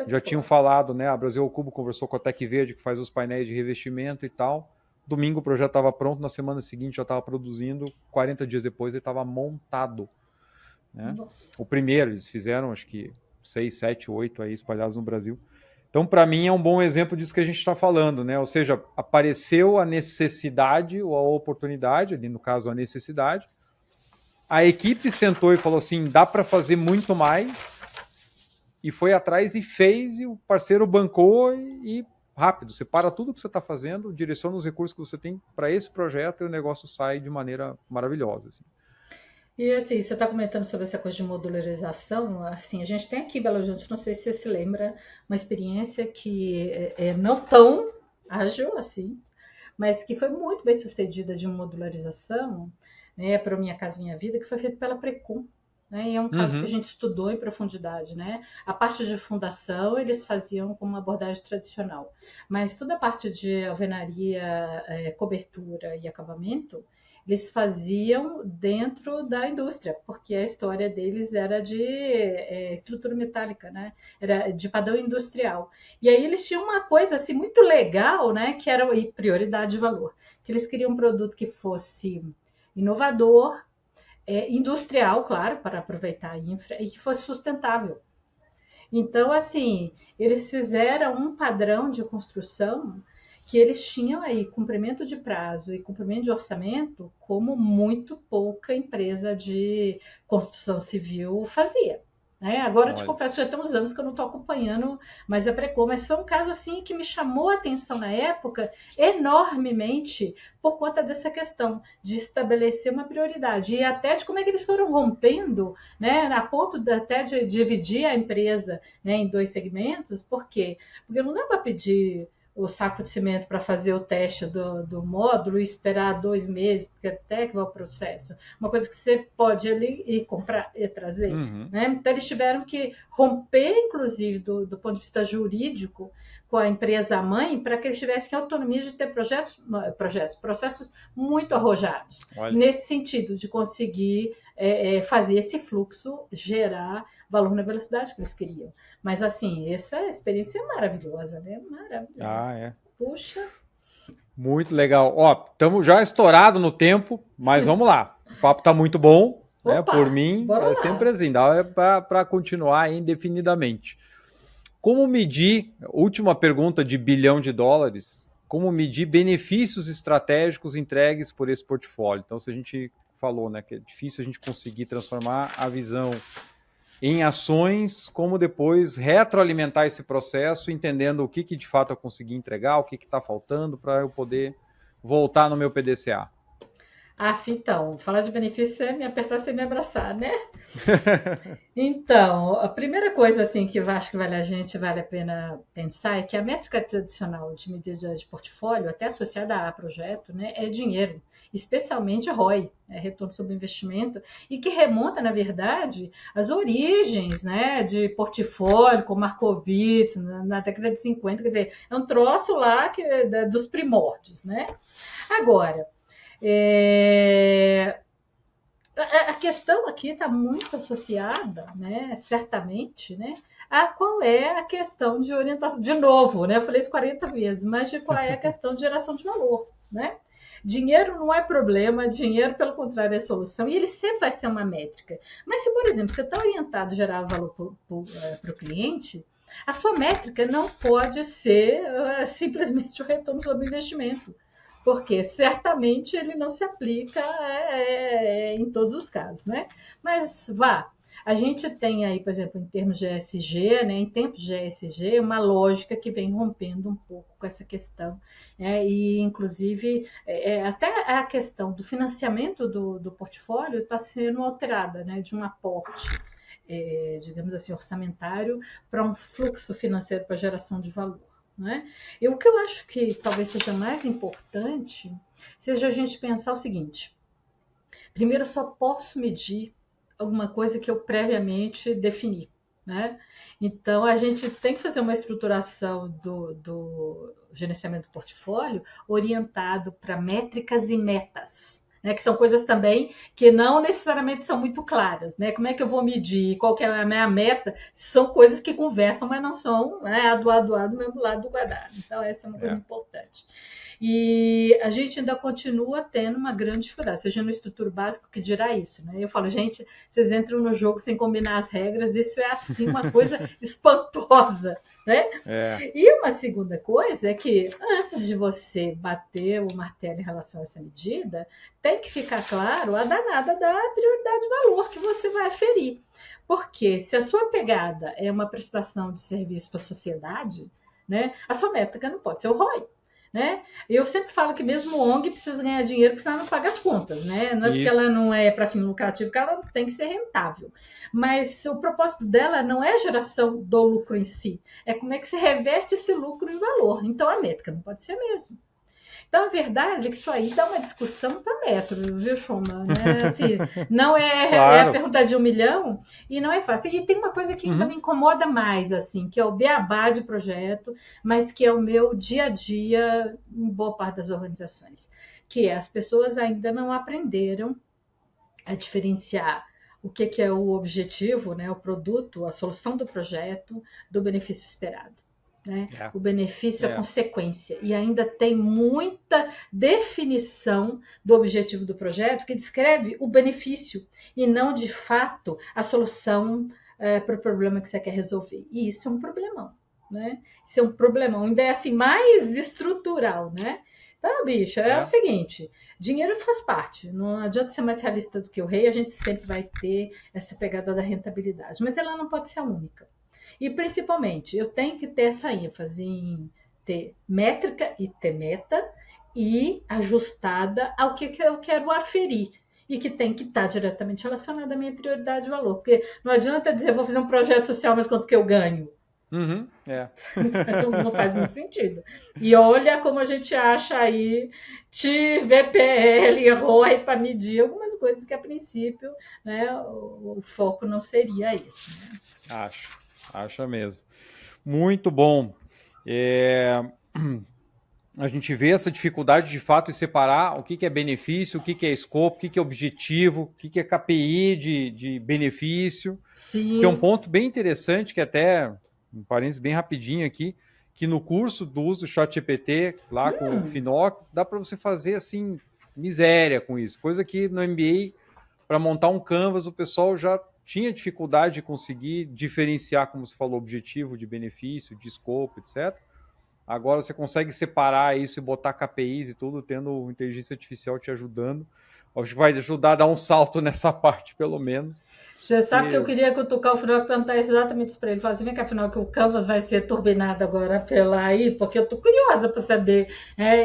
Já tinham falado, né? A Brasil Cubo conversou com a Tec Verde, que faz os painéis de revestimento e tal. Domingo o projeto estava pronto, na semana seguinte já estava produzindo, 40 dias depois ele estava montado. Né? O primeiro, eles fizeram acho que 6, 7, 8 aí espalhados no Brasil. Então, para mim, é um bom exemplo disso que a gente está falando, né? Ou seja, apareceu a necessidade ou a oportunidade, ali no caso a necessidade. A equipe sentou e falou assim: dá para fazer muito mais. E foi atrás e fez, e o parceiro bancou e rápido. Você para tudo que você está fazendo, direciona os recursos que você tem para esse projeto e o negócio sai de maneira maravilhosa. Assim. E assim, você está comentando sobre essa coisa de modularização, assim, a gente tem aqui em Belo Horizonte, não sei se você se lembra, uma experiência que é não tão ágil assim, mas que foi muito bem sucedida de modularização, né, para Minha Casa Minha Vida, que foi feita pela Precum. Né, e é um caso que a gente estudou em profundidade. Né? A parte de fundação eles faziam com uma abordagem tradicional, mas toda a parte de alvenaria, cobertura e acabamento, eles faziam dentro da indústria, porque a história deles era de estrutura metálica, né? Era de padrão industrial. E aí eles tinham uma coisa assim muito legal, né? Que era e prioridade de valor, que eles queriam um produto que fosse inovador, industrial, claro, para aproveitar a infra, e que fosse sustentável. Então, assim, eles fizeram um padrão de construção que eles tinham aí cumprimento de prazo e cumprimento de orçamento como muito pouca empresa de construção civil fazia. né? Agora eu te Olha. confesso, já tem uns anos que eu não estou acompanhando mais a Precon, mas foi um caso assim que me chamou a atenção na época enormemente por conta dessa questão de estabelecer uma prioridade e até de como é que eles foram rompendo, né, a ponto até de dividir a empresa, né, em 2 segmentos. Por quê? Porque não dá para pedir o saco de cimento para fazer o teste do módulo e esperar 2 meses, porque até que vai o processo. Uma coisa que você pode ali ir comprar e trazer. Né? Então, eles tiveram que romper, inclusive, do ponto de vista jurídico, com a empresa mãe, para que eles tivessem autonomia de ter processos muito arrojados. Olha. Nesse sentido, de conseguir fazer esse fluxo gerar valor na velocidade que eles queriam. Mas, assim, essa experiência é maravilhosa, né? Maravilhosa. Puxa. Muito legal. Ó, estamos já estourado no tempo, mas vamos lá. O papo está muito bom, né? Por mim, é sempre assim, dá para continuar indefinidamente. Como medir, última pergunta de $1 bilhão, como medir benefícios estratégicos entregues por esse portfólio? Então, se a gente falou, né, que é difícil a gente conseguir transformar a visão em ações, como depois retroalimentar esse processo, entendendo o que de fato eu consegui entregar, o que está faltando para eu poder voltar no meu PDCA. Então, falar de benefício é me apertar sem me abraçar, né? Então, a primeira coisa assim que eu acho que vale a pena pensar é que a métrica tradicional de medida de portfólio, até associada a projeto, né, é dinheiro, especialmente ROI, retorno sobre investimento, e que remonta, na verdade, às origens, né, de portfólio, com Markowitz, na década de 50, quer dizer, é um troço lá dos primórdios, né? Agora, a questão aqui está muito associada, né, certamente, né, a qual é a questão de orientação. De novo, né, eu falei isso 40 vezes, mas de qual é a questão de geração de valor, né? Dinheiro não é problema, dinheiro, pelo contrário, é solução, e ele sempre vai ser uma métrica. Mas se, por exemplo, você está orientado a gerar valor para o cliente, a sua métrica não pode ser simplesmente o retorno sobre o investimento, porque certamente ele não se aplica em todos os casos, né? Mas a gente tem aí, por exemplo, em termos de ESG, né, em tempos de ESG, uma lógica que vem rompendo um pouco com essa questão, né, e inclusive até a questão do financiamento do portfólio está sendo alterada, né, de um aporte, digamos assim, orçamentário para um fluxo financeiro para geração de valor. Né? E o que eu acho que talvez seja mais importante seja a gente pensar o seguinte: primeiro, eu só posso medir alguma coisa que eu previamente defini, né? Então, a gente tem que fazer uma estruturação do gerenciamento do portfólio orientado para métricas e metas, né, que são coisas também que não necessariamente são muito claras, né? Como é que eu vou medir? Qual que é a minha meta? São coisas que conversam, mas não são, né, do mesmo lado do quadrado. Então, essa é uma coisa importante. E a gente ainda continua tendo uma grande dificuldade, seja no estrutura básico, que dirá isso, né? Eu falo, gente, vocês entram no jogo sem combinar as regras, isso é assim uma coisa espantosa, né? E uma segunda coisa é que antes de você bater o martelo em relação a essa medida, tem que ficar claro a danada da prioridade de valor que você vai aferir. Porque se a sua pegada é uma prestação de serviço para a sociedade, né, a sua métrica não pode ser o ROI. Né? Eu sempre falo que mesmo ONG precisa ganhar dinheiro, porque senão ela não paga as contas, né? Não é porque ela não é para fim lucrativo que ela tem que ser rentável. Mas o propósito dela não é a geração do lucro em si, é como é que se reverte esse lucro em valor. Então a métrica não pode ser a mesma. Então, a verdade é que isso aí dá uma discussão para metro, viu, Schumann? Né? Assim, não é a pergunta de $1 milhão e não é fácil. E tem uma coisa que ainda me incomoda mais, assim, que é o beabá de projeto, mas que é o meu dia a dia em boa parte das organizações, que é as pessoas ainda não aprenderam a diferenciar o que é o objetivo, né, o produto, a solução do projeto, do benefício esperado. Né? O benefício é a consequência, e ainda tem muita definição do objetivo do projeto que descreve o benefício e não de fato a solução para o problema que você quer resolver, e isso é um problemão, né? Isso é um problemão, ainda é assim mais estrutural, né? Tá, bicho, é o É. seguinte, dinheiro faz parte, não adianta ser mais realista do que o rei, a gente sempre vai ter essa pegada da rentabilidade, mas ela não pode ser a única. E principalmente, eu tenho que ter essa ênfase em ter métrica e ter meta e ajustada ao que eu quero aferir e que tem que estar diretamente relacionada à minha prioridade de valor, porque não adianta dizer vou fazer um projeto social, mas quanto que eu ganho? Uhum, é. Então não faz muito sentido. E olha como a gente acha aí VPL, ROI para medir algumas coisas que a princípio, né, o foco não seria esse. Né? Acha mesmo. Muito bom. É, a gente vê essa dificuldade de fato em separar o que é benefício, o que é escopo, o que é objetivo, o que é KPI de benefício. Isso é um Sim. ponto bem interessante, que até, um parênteses bem rapidinho aqui, que no curso do uso do ChatGPT, lá com o Finoc, dá para você fazer assim, miséria com isso. Coisa que no MBA, para montar um Canvas, o pessoal já tinha dificuldade de conseguir diferenciar, como você falou, objetivo de benefício, de escopo, etc. Agora você consegue separar isso e botar KPIs e tudo, tendo inteligência artificial te ajudando. Acho que vai ajudar a dar um salto nessa parte, pelo menos. Você sabe que eu queria cutucar o Finoc e perguntar exatamente isso para ele. Falar assim, vem cá, afinal, que o Canvas vai ser turbinado agora pela AI, porque eu tô curiosa para saber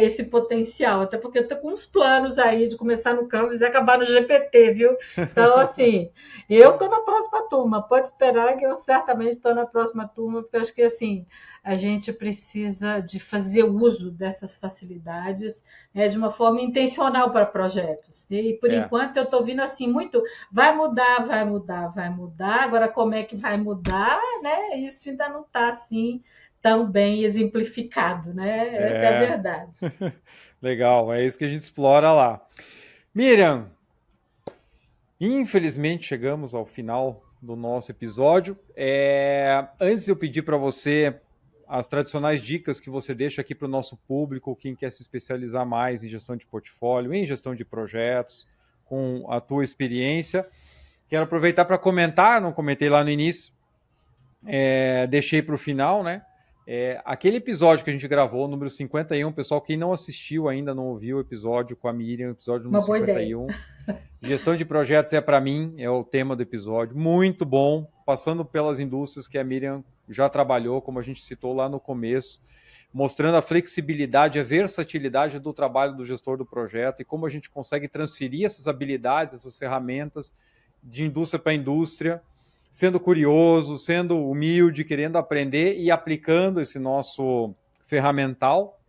esse potencial, até porque eu tô com uns planos aí de começar no Canvas e acabar no GPT, viu? Então, assim, eu tô na próxima turma, pode esperar que eu certamente estou na próxima turma, porque eu acho que, assim, a gente precisa de fazer uso dessas facilidades de uma forma intencional para projetos. E, por enquanto, eu estou vindo assim, muito, vai mudar, vai mudar, vai mudar. Agora, como é que vai mudar, né? Isso ainda não está assim tão bem exemplificado, né? Essa é a verdade. Legal, é isso que a gente explora lá. Miriam, infelizmente chegamos ao final do nosso episódio. Antes de eu pedir para você as tradicionais dicas que você deixa aqui para o nosso público, quem quer se especializar mais em gestão de portfólio, em gestão de projetos, com a tua experiência, quero aproveitar para comentar, não comentei lá no início, deixei para o final, né? Aquele episódio que a gente gravou, número 51, pessoal, quem não assistiu ainda, não ouviu o episódio com a Miriam, episódio número 51. Gestão de projetos para mim, é o tema do episódio. Muito bom, passando pelas indústrias que a Miriam já trabalhou, como a gente citou lá no começo, mostrando a flexibilidade, a versatilidade do trabalho do gestor do projeto e como a gente consegue transferir essas habilidades, essas ferramentas de indústria para indústria, sendo curioso, sendo humilde, querendo aprender e aplicando esse nosso ferramental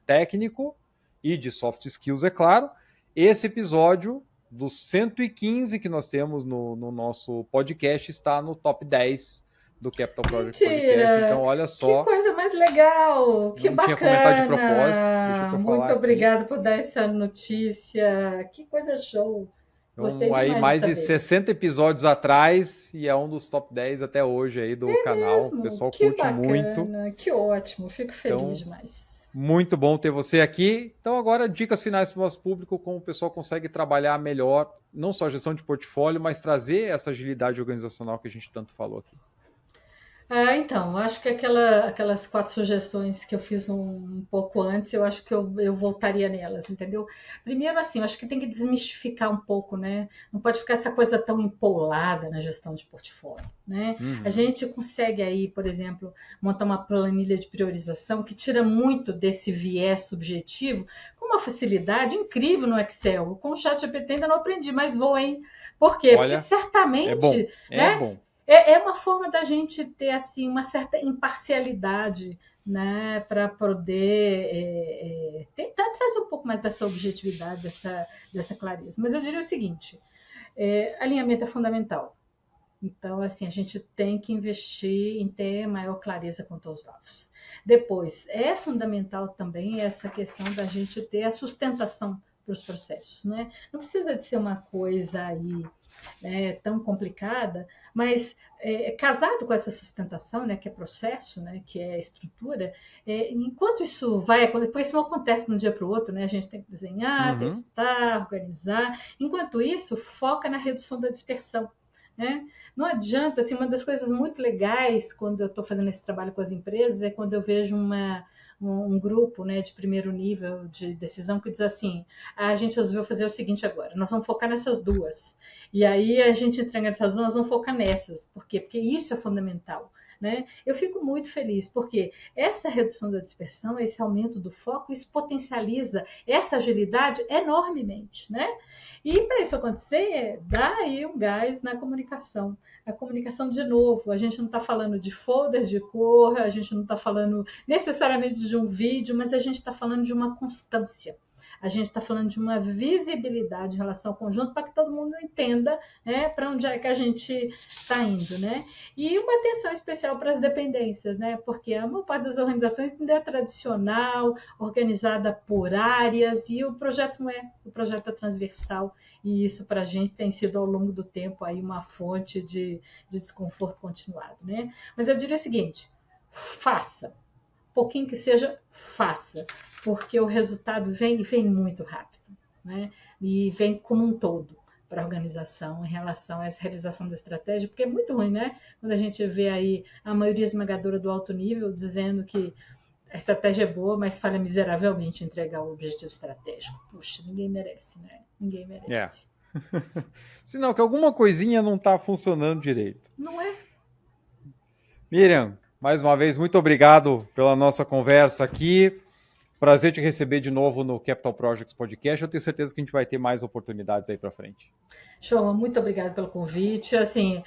técnico e de soft skills, é claro. Esse episódio dos 115 que nós temos no nosso podcast está no top 10 do Capital Project Podcast. Então, olha só. Que coisa mais legal, que não bacana. Tinha comentado de propósito. Deixa eu muito obrigada por dar essa notícia. Que coisa show. Então, aí mais de 60 episódios atrás e é um dos top 10 até hoje aí do canal. Mesmo? O pessoal que curte bacana, muito. Que ótimo, fico feliz demais. Muito bom ter você aqui. Então, agora, dicas finais para o nosso público, como o pessoal consegue trabalhar melhor, não só a gestão de portfólio, mas trazer essa agilidade organizacional que a gente tanto falou aqui. Então, acho que aquelas 4 sugestões que eu fiz um pouco antes, eu acho que eu voltaria nelas, entendeu? Primeiro, assim, eu acho que tem que desmistificar um pouco, né? Não pode ficar essa coisa tão empolada na gestão de portfólio, né? A gente consegue aí, por exemplo, montar uma planilha de priorização que tira muito desse viés subjetivo com uma facilidade incrível no Excel. Com o ChatGPT ainda não aprendi, mas vou, hein? Por quê? Porque certamente... É bom. É uma forma da gente ter assim uma certa imparcialidade, né, para poder tentar trazer um pouco mais dessa objetividade, dessa clareza. Mas eu diria o seguinte: alinhamento é fundamental. Então, assim, a gente tem que investir em ter maior clareza quanto aos dados. Depois, é fundamental também essa questão da gente ter a sustentação para os processos, né? Não precisa de ser uma coisa aí tão complicada, mas casado com essa sustentação, né, que é processo, né, que é estrutura, enquanto isso vai, depois isso não acontece de um dia para o outro, né, a gente tem que desenhar, testar, organizar. Enquanto isso, foca na redução da dispersão. Né? Não adianta, assim, uma das coisas muito legais quando eu estou fazendo esse trabalho com as empresas é quando eu vejo uma um grupo, né, de primeiro nível de decisão que diz assim, a gente resolveu fazer o seguinte agora, nós vamos focar nessas duas. E aí a gente entrega essas duas, nós vamos focar nessas. Por quê? Porque isso é fundamental. Né? Eu fico muito feliz, porque essa redução da dispersão, esse aumento do foco, isso potencializa essa agilidade enormemente. Né? E para isso acontecer, dá aí um gás na comunicação. A comunicação, de novo, a gente não está falando de folders de cor, a gente não está falando necessariamente de um vídeo, mas a gente está falando de uma constância. A gente está falando de uma visibilidade em relação ao conjunto para que todo mundo entenda, né, para onde é que a gente está indo. Né? E uma atenção especial para as dependências, né? Porque a maior parte das organizações ainda é tradicional, organizada por áreas, e o projeto não é. O projeto é transversal, e isso para a gente tem sido ao longo do tempo aí uma fonte de desconforto continuado. Né? Mas eu diria o seguinte, faça, pouquinho que seja, faça, porque o resultado vem muito rápido, né? E vem como um todo para a organização em relação a essa realização da estratégia, porque é muito ruim, né? Quando a gente vê aí a maioria esmagadora do alto nível dizendo que a estratégia é boa, mas falha miseravelmente em entregar o objetivo estratégico. Puxa, ninguém merece, né? Ninguém merece. Sinal que alguma coisinha não está funcionando direito. Não é? Miriam, mais uma vez, muito obrigado pela nossa conversa aqui. Prazer te receber de novo no Capital Projects Podcast. Eu tenho certeza que a gente vai ter mais oportunidades aí para frente. Show, muito obrigada pelo convite. Assim,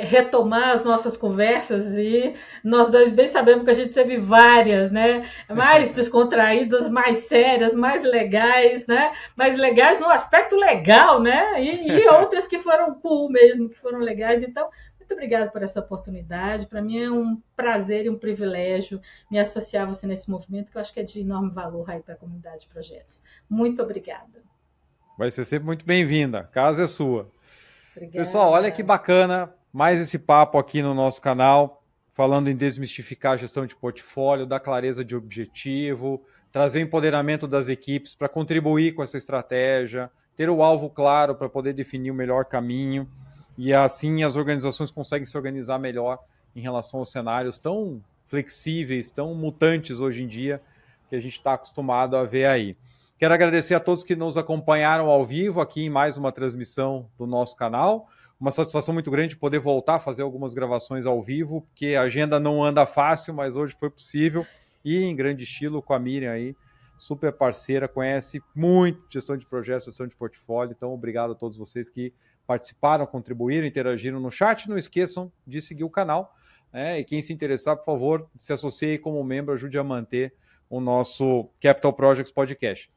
retomar as nossas conversas, e nós dois bem sabemos que a gente teve várias, né? Mais descontraídas, mais sérias, mais legais, né? Mais legais no aspecto legal, né? E outras que foram cool mesmo, que foram legais. Então, muito obrigada por essa oportunidade. Para mim é um prazer e um privilégio me associar a você nesse movimento, que eu acho que é de enorme valor aí para a comunidade de projetos. Muito obrigada. Vai ser sempre muito bem-vinda. A casa é sua. Obrigada. Pessoal, olha que bacana. Mais esse papo aqui no nosso canal, falando em desmistificar a gestão de portfólio, dar clareza de objetivo, trazer o empoderamento das equipes para contribuir com essa estratégia, ter o alvo claro para poder definir o melhor caminho. E assim as organizações conseguem se organizar melhor em relação aos cenários tão flexíveis, tão mutantes hoje em dia, que a gente está acostumado a ver aí. Quero agradecer a todos que nos acompanharam ao vivo aqui em mais uma transmissão do nosso canal. Uma satisfação muito grande poder voltar a fazer algumas gravações ao vivo, porque a agenda não anda fácil, mas hoje foi possível. E em grande estilo com a Miriam aí, super parceira, conhece muito gestão de projetos, gestão de portfólio. Então, obrigado a todos vocês que participaram, contribuíram, interagiram no chat. Não esqueçam de seguir o canal, né? E quem se interessar, por favor, se associe como membro, ajude a manter o nosso Capital Projects Podcast.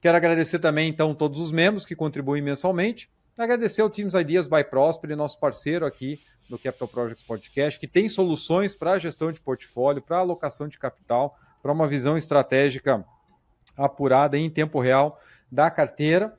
Quero agradecer também, então, todos os membros que contribuem mensalmente. Agradecer ao Teams Ideas by Prosper, nosso parceiro aqui do Capital Projects Podcast, que tem soluções para a gestão de portfólio, para a alocação de capital, para uma visão estratégica apurada em tempo real da carteira.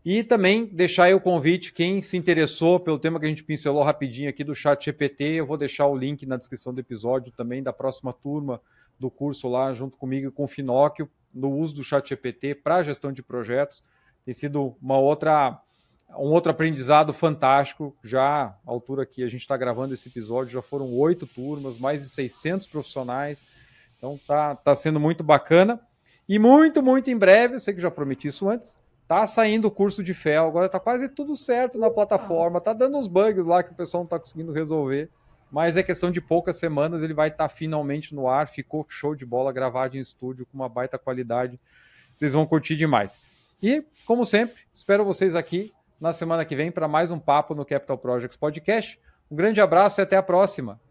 E também deixar aí o convite, quem se interessou pelo tema que a gente pincelou rapidinho aqui do ChatGPT, eu vou deixar o link na descrição do episódio também da próxima turma do curso lá, junto comigo e com o Finóquio, no uso do ChatGPT para a gestão de projetos. Tem sido um outro aprendizado fantástico. Já à altura que a gente está gravando esse episódio, já foram 8 turmas, mais de 600 profissionais. Então tá sendo muito bacana. E muito, muito em breve, eu sei que já prometi isso antes, tá saindo o curso de FEL, agora tá quase tudo certo na plataforma, tá dando uns bugs lá que o pessoal não tá conseguindo resolver, mas é questão de poucas semanas, ele vai estar finalmente no ar, ficou show de bola, gravado em estúdio, com uma baita qualidade, vocês vão curtir demais. E, como sempre, espero vocês aqui na semana que vem para mais um papo no Capital Projects Podcast. Um grande abraço e até a próxima!